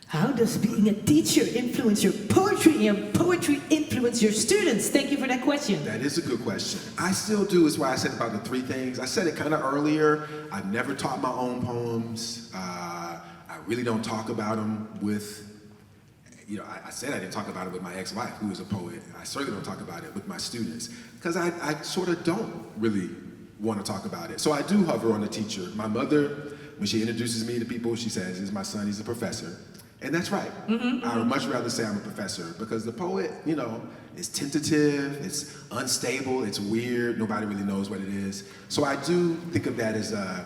How does being a teacher influence your poetry and poetry influence your students? Thank you for that question. That is a good question. I still do, is why I said about the 3 things. I said it kind of earlier. I've never taught my own poems. I really don't talk about them with I said I didn't talk about it with my ex-wife, who is a poet. I certainly don't talk about it with my students, because I sort of don't really want to talk about it. So I do hover on the teacher. My mother, when she introduces me to people, she says, "This is my son, he's a professor." And that's right. I would much rather say I'm a professor, because the poet, is tentative, it's unstable, it's weird, nobody really knows what it is. So I do think of that as a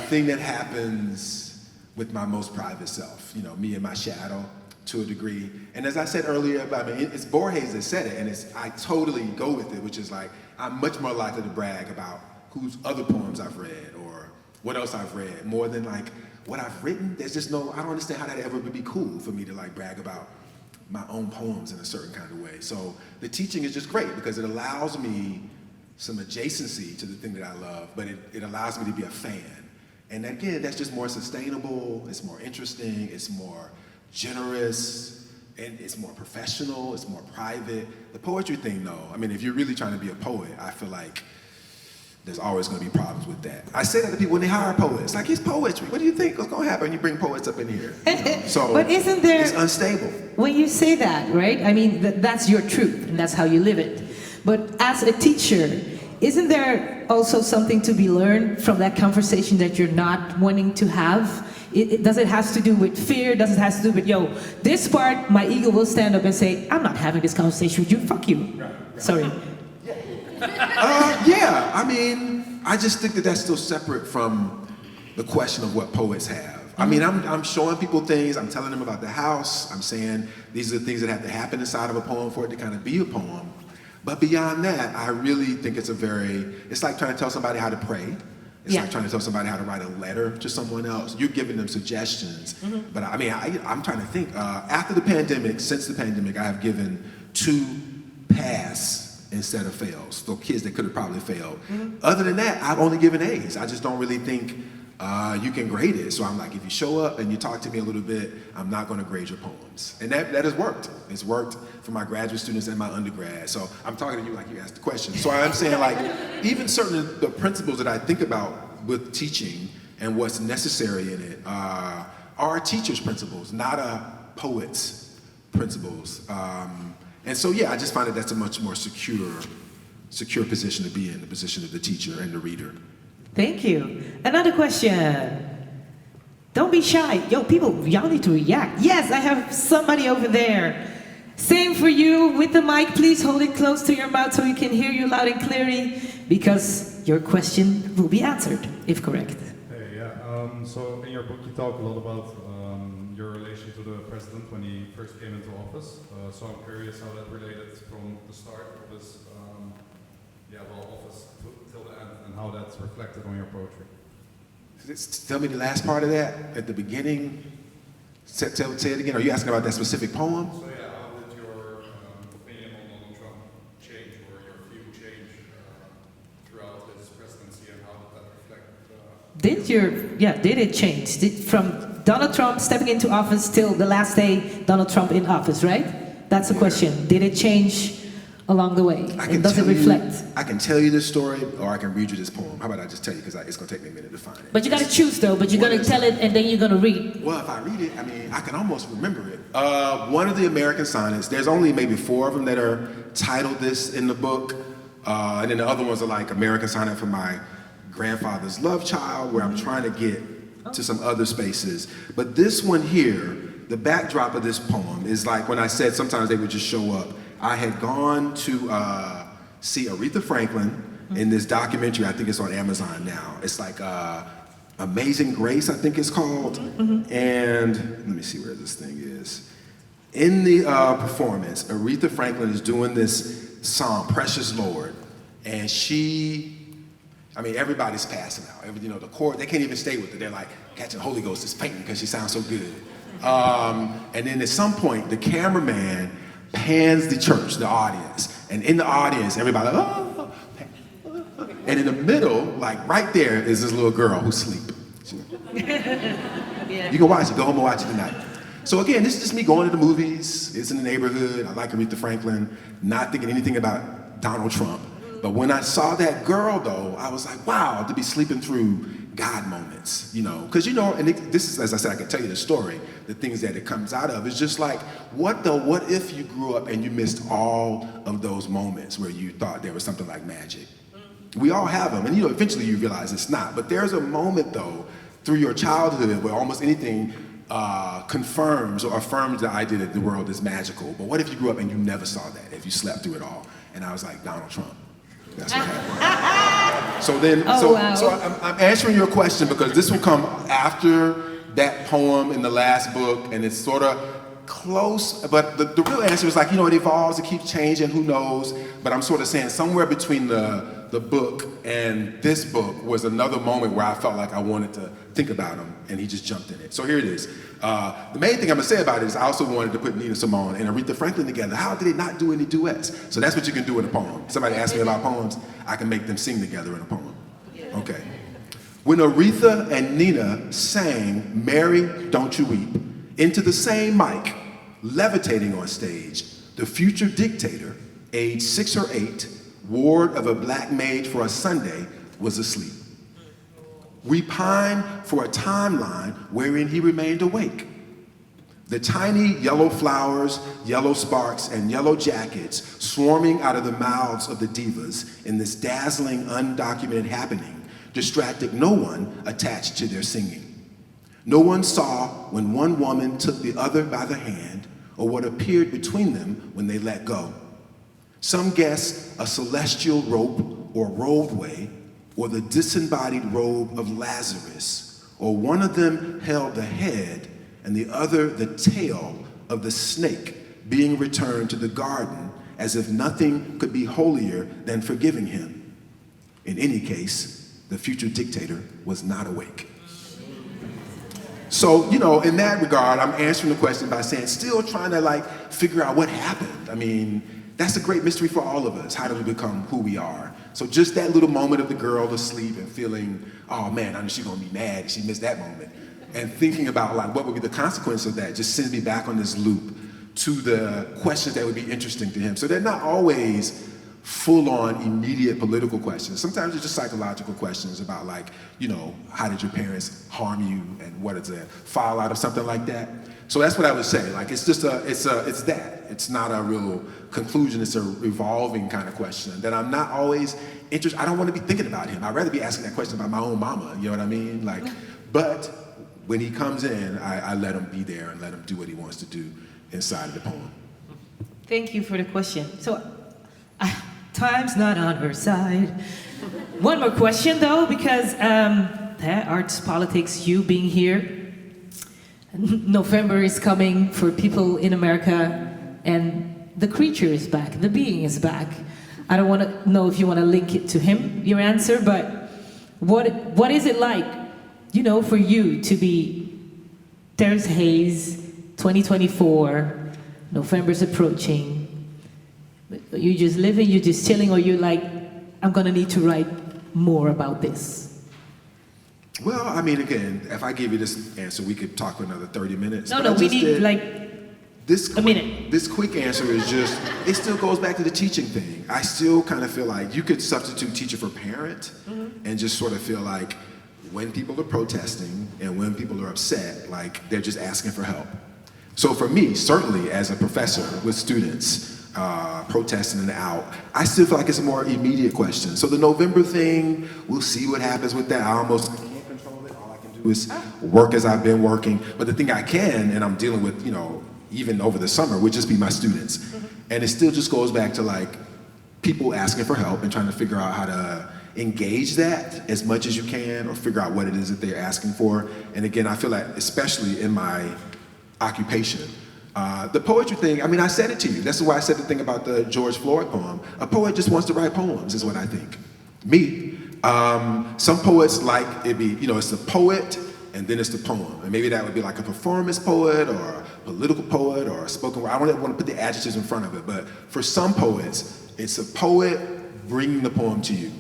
thing that happens with my most private self, me and my shadow to a degree. And as I said earlier, it's Borges that said it, and I totally go with it, which is like, I'm much more likely to brag about whose other poems I've read or what else I've read, more than like what I've written. There's just I don't understand how that ever would be cool for me to like brag about my own poems in a certain kind of way. So the teaching is just great, because it allows me some adjacency to the thing that I love, but it allows me to be a fan. And again, that's just more sustainable, it's more interesting, it's more generous, and it's more professional, it's more private. The poetry thing, though, if you're really trying to be a poet, I feel like there's always going to be problems with that. I say that to people when they hire poets, like, it's poetry. What do you think is going to happen when you bring poets up in here? So but isn't there, it's unstable. When you say that, right? That's your truth, and that's how you live it. But as a teacher, isn't there also something to be learned from that conversation that you're not wanting to have? Does it have to do with fear? Does it have to do with, this part, my ego will stand up and say, I'm not having this conversation with you, fuck you. Right. Sorry. Yeah, I just think that that's still separate from the question of what poets have. I'm showing people things, I'm telling them about the house, I'm saying these are the things that have to happen inside of a poem for it to kind of be a poem. But beyond that, I really think it's like trying to tell somebody how to pray. It's like trying to tell somebody how to write a letter to someone else. You're giving them suggestions. But I'm trying to think, since the pandemic, I have given 2 pass instead of fails. So kids that could have probably failed. Other than that, I've only given A's. I just don't really think you can grade it. So I'm like, if you show up and you talk to me a little bit, I'm not going to grade your poems. And that has worked. It's worked for my graduate students and my undergrad. So I'm talking to you like you asked the question. So I'm saying, like, even certain of the principles that I think about with teaching and what's necessary in it are a teacher's principles, not a poet's principles. And so, I just find that that's a much more secure position to be in, the position of the teacher and the reader. Thank you. Another question. Don't be shy. People, y'all need to react. Yes, I have somebody over there. Same for you with the mic. Please hold it close to your mouth so we can hear you loud and clearly, because your question will be answered, if correct. Hey, so in your book you talk a lot about your relation to the president when he first came into office. So I'm curious how that related from the start of his office till the end, and how that's reflected on your poetry. Tell me the last part of that at the beginning. Say it again. Are you asking about that specific poem? So how did your opinion on Donald Trump change, or your view change throughout his presidency, and how did that reflect? Did it change? From Donald Trump stepping into office till the last day Donald Trump in office, right? That's the question. Did it change along the way? And does it reflect? I can tell you this story, or I can read you this poem. How about I just tell you, because it's going to take me a minute to find it. But you got to choose, though. But you're going to tell it, and then you're going to read. Well, if I read it, I can almost remember it. One of the American Sonnets, there's only maybe 4 of them that are titled this in the book. And then the other ones are like American Sonnet for my grandfather's love child, where I'm trying to get to some other spaces. But this one here, the backdrop of this poem is like when I said sometimes they would just show up. I had gone to see Aretha Franklin in this documentary. I think it's on Amazon now. It's like Amazing Grace, I think it's called. And let me see where this thing is. In the performance, Aretha Franklin is doing this song, Precious Lord. And everybody's passing out. The chord, they can't even stay with it. They're like catching Holy Ghost is fainting because she sounds so good. And then at some point, the cameraman pans the church, the audience. And in the audience, everybody, oh. And in the middle, like right there, is this little girl who's asleep. You can watch it, go home and watch it tonight. So again, this is just me going to the movies. It's in the neighborhood. I like Aretha Franklin, not thinking anything about Donald Trump. But when I saw that girl, though, I was like, wow, to be sleeping through God moments, you know, because and this is, as I said, I can tell you the story, the things that it comes out of. It's just like, what if you grew up and you missed all of those moments where you thought there was something like magic? We all have them, and eventually you realize it's not. But there's a moment though, through your childhood, where almost anything confirms or affirms the idea that the world is magical. But what if you grew up and you never saw that, if you slept through it all? And I was like, Donald Trump. That's what happened. So I'm answering your question because this will come after that poem in the last book, and it's sort of close, but the real answer is like, it evolves, it keeps changing, who knows? But I'm sort of saying somewhere between the book and this book was another moment where I felt like I wanted to think about him, and he just jumped in it. So here it is. The main thing I'm gonna say about it is I also wanted to put Nina Simone and Aretha Franklin together. How did they not do any duets? So that's what you can do in a poem. Somebody asks me about poems, I can make them sing together in a poem. Okay. When Aretha and Nina sang Mary, Don't You Weep, into the same mic, levitating on stage, the future dictator, age 6 or 8, ward of a black maid for a Sunday, was asleep. We pine for a timeline wherein he remained awake. The tiny yellow flowers, yellow sparks, and yellow jackets swarming out of the mouths of the divas in this dazzling, undocumented happening distracted no one attached to their singing. No one saw when one woman took the other by the hand or what appeared between them when they let go. Some guess a celestial rope or roadway, or the disembodied robe of Lazarus, or one of them held the head and the other the tail of the snake being returned to the garden as if nothing could be holier than forgiving him. In any case, the future dictator was not awake. So, in that regard, I'm answering the question by saying, still trying to figure out what happened. I mean, that's a great mystery for all of us. How do we become who we are? So just that little moment of the girl asleep and feeling, oh man, I know she's gonna be mad if she missed that moment. And thinking about what would be the consequence of that just sends me back on this loop to the questions that would be interesting to him. So they're not always full-on immediate political questions. Sometimes it's just psychological questions about how did your parents harm you and what is the fallout of something like that. So that's what I would say. It's just it's that. It's not a real conclusion. It's a evolving kind of question that I'm not always interested. I don't want to be thinking about him. I'd rather be asking that question about my own mama. You know what I mean? But when he comes in, I let him be there and let him do what he wants to do inside of the poem. Thank you for the question. So, time's not on her side. One more question though, because arts, politics, you being here, November is coming for people in America, and the creature is back, the being is back. I don't want to know if you want to link it to him, your answer, but what is it like, for you to be Terrance Hayes, 2024, November's approaching. You just living, you just chilling, or you I'm gonna need to write more about this? Well, I mean, again, if I give you this answer, we could talk for another 30 minutes. No, we need a minute. This quick answer is just, it still goes back to the teaching thing. I still kind of feel like you could substitute teacher for parent, and just sort of feel like when people are protesting and when people are upset, they're just asking for help. So for me, certainly as a professor with students, protesting and out, I still feel like it's a more immediate question. So the November thing, we'll see what happens with that. I can't control it. All I can do is work as I've been working. But the thing I can, and I'm dealing with, even over the summer, would just be my students. And it still just goes back to people asking for help and trying to figure out how to engage that as much as you can, or figure out what it is that they're asking for. And again, I feel like, especially in my occupation, the poetry thing, I mean, I said it to you. That's why I said the thing about the George Floyd poem. A poet just wants to write poems, is what I think. Me, some poets it be, it's the poet and then it's the poem. And maybe that would be a performance poet or a political poet or a spoken word. I don't want to put the adjectives in front of it, but for some poets, it's a poet bringing the poem to you.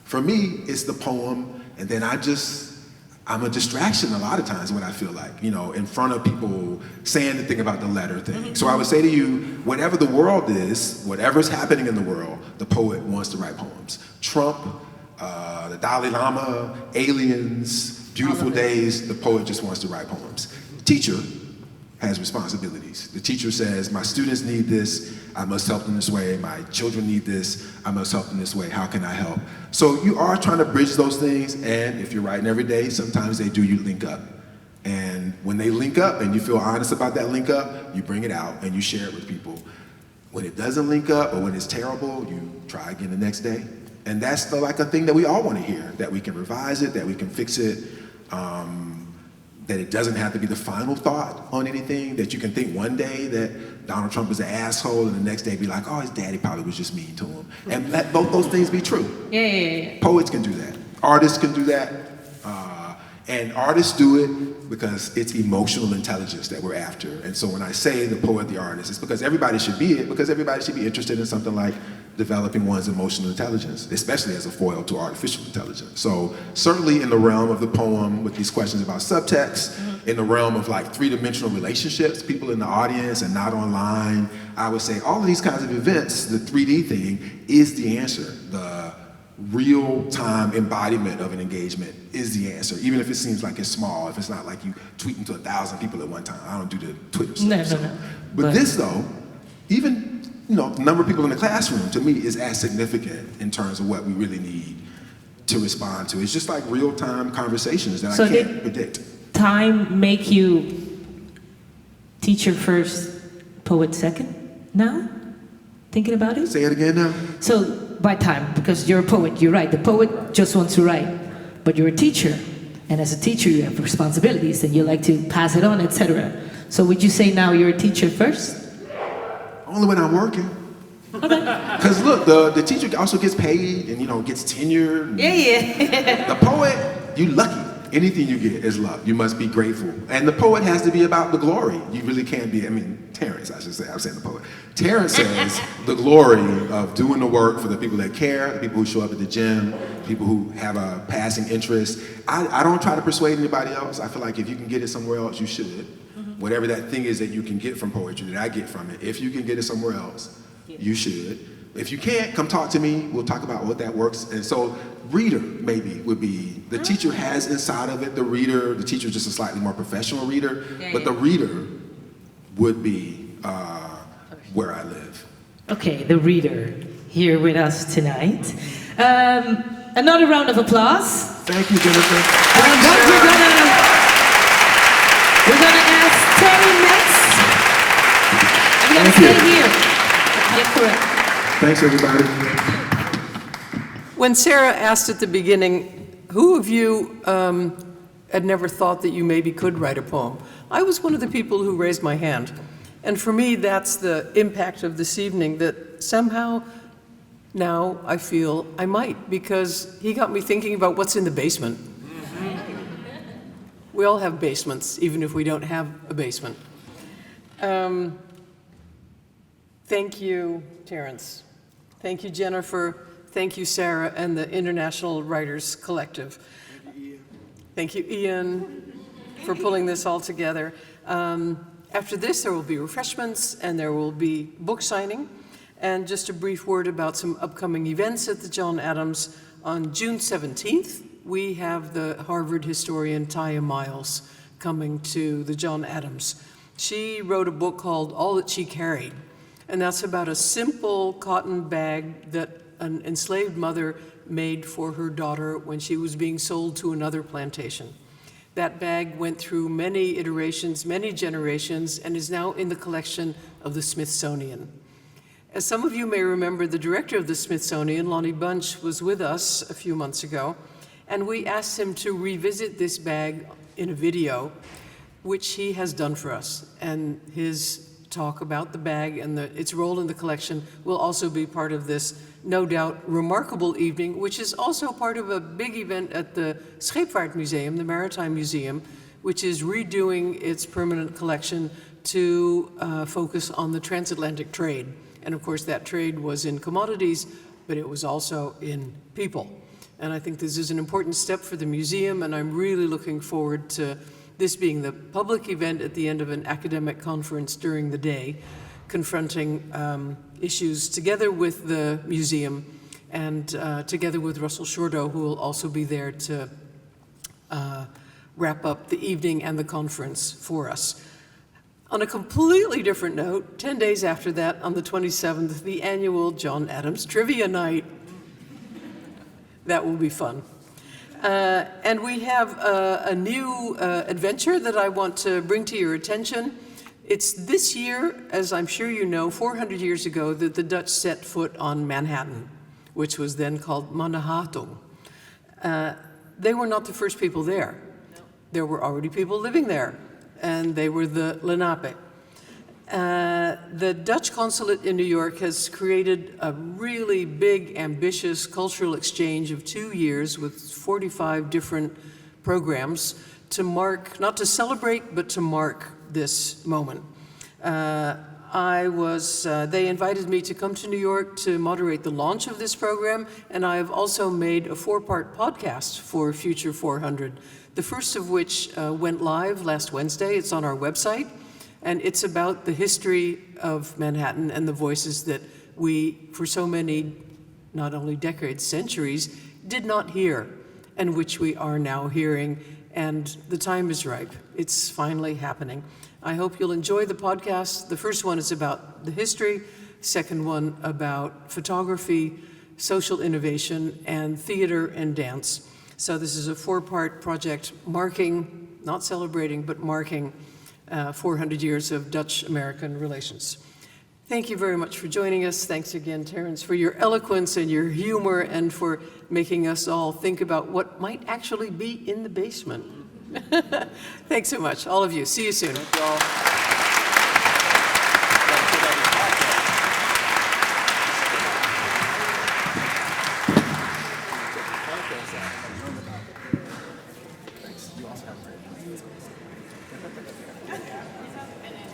For me, it's the poem, and then I'm a distraction a lot of times when I feel like, in front of people saying the thing about the letter thing. So I would say to you, whatever the world is, whatever's happening in the world, the poet wants to write poems. Trump, the Dalai Lama, aliens, beautiful days. The poet just wants to write poems. The teacher has responsibilities. The teacher says, my students need this, I must help them this way. My children need this, I must help them this way. How can I help? So you are trying to bridge those things, and if you're writing every day, sometimes they do, you link up. And when they link up and you feel honest about that link up, you bring it out and you share it with people. When it doesn't link up or when it's terrible, you try again the next day. And that's like a thing that we all want to hear, that we can revise it, that we can fix it, that it doesn't have to be the final thought on anything, that you can think one day that Donald Trump is an asshole and the next day be like, oh, his daddy probably was just mean to him. And let both those things be true. Yeah. Poets can do that. Artists can do that. And artists do it because it's emotional intelligence that we're after. And so when I say the poet, the artist, it's because everybody should be it, because everybody should be interested in something like developing one's emotional intelligence, especially as a foil to artificial intelligence. So certainly in the realm of the poem with these questions about subtext, in the realm of like three-dimensional relationships, people in the audience and not online, I would say all of these kinds of events, the 3D thing is the answer. The real-time embodiment of an engagement is the answer, even if it seems like it's small, if it's not like you tweeting to 1,000 people at one time. I don't do the Twitter stuff. No. But this though, even the number of people in the classroom to me is as significant in terms of what we really need to respond to. It's just like real-time conversations that I can't predict. Time make you teacher first, poet second now? Thinking about it? Say it again now. So by time, because you're a poet, you're right. The poet just wants to write, but you're a teacher. And as a teacher, you have responsibilities and you like to pass it on, etc. So would you say now you're a teacher first? Only when I'm working. Okay. Because look, the teacher also gets paid and gets tenured. Yeah. The poet, you lucky. Anything you get is luck. You must be grateful. And the poet has to be about the glory. You really can't be, Terrance, I should say, I'm saying the poet. Terrance says the glory of doing the work for the people that care, the people who show up at the gym, people who have a passing interest. I don't try to persuade anybody else. I feel like if you can get it somewhere else, you should. Whatever that thing is that you can get from poetry, that I get from it, if you can get it somewhere else, you should. If you can't, come talk to me. We'll talk about what that works. And so reader maybe would be, the teacher has inside of it the reader, the teacher is just a slightly more professional reader, but the reader would be where I live. Okay, the reader here with us tonight. Another round of applause. Thank you, Jennifer. We're gonna ask Terry next. I'm gonna stay here. Yeah, correct. Thanks, everybody. When Sarah asked at the beginning, who of you had never thought that you maybe could write a poem, I was one of the people who raised my hand. And for me, that's the impact of this evening, that somehow now I feel I might, because he got me thinking about what's in the basement. We all have basements, even if we don't have a basement. Thank you, Terrance. Thank you, Jennifer. Thank you, Sarah, and the International Writers Collective. Thank you, Ian, for pulling this all together. After this, there will be refreshments and there will be book signing. And just a brief word about some upcoming events at the John Adams. On June 17th, we have the Harvard historian Taya Miles coming to the John Adams. She wrote a book called All That She Carried. And that's about a simple cotton bag that an enslaved mother made for her daughter when she was being sold to another plantation. That bag went through many iterations, many generations, and is now in the collection of the Smithsonian. As some of you may remember, the director of the Smithsonian, Lonnie Bunch, was with us a few months ago, and we asked him to revisit this bag in a video, which he has done for us. And his talk about the bag and its role in the collection will also be part of this, no doubt, remarkable evening, which is also part of a big event at the Scheepvaartmuseum, the Maritime Museum, which is redoing its permanent collection to focus on the transatlantic trade. And of course, that trade was in commodities, but it was also in people. And I think this is an important step for the museum, and I'm really looking forward to this being the public event at the end of an academic conference during the day, confronting issues together with the museum and together with Russell Shorto, who will also be there to wrap up the evening and the conference for us. On a completely different note, 10 days after that, on the 27th, the annual John Adams Trivia Night. That will be fun. And we have a new adventure that I want to bring to your attention. It's this year, as I'm sure you know, 400 years ago, that the Dutch set foot on Manhattan, which was then called Manhattan. They were not the first people there. There were already people living there, and they were the Lenape. The Dutch consulate in New York has created a really big, ambitious cultural exchange of 2 years with 45 different programs to mark, not to celebrate, but to mark this moment. They invited me to come to New York to moderate the launch of this program, and I have also made a 4-part podcast for Future 400, the first of which went live last Wednesday. It's on our website, and it's about the history of Manhattan and the voices that we, for so many, not only decades, centuries, did not hear, and which we are now hearing, and the time is ripe. It's finally happening. I hope you'll enjoy the podcast. The first one is about the history, second one about photography, social innovation, and theater and dance. So this is a 4-part project marking, not celebrating, but marking 400 years of Dutch-American relations. Thank you very much for joining us. Thanks again, Terrance, for your eloquence and your humor and for making us all think about what might actually be in the basement. Thanks so much, all of you. See you soon. Thank y'all. And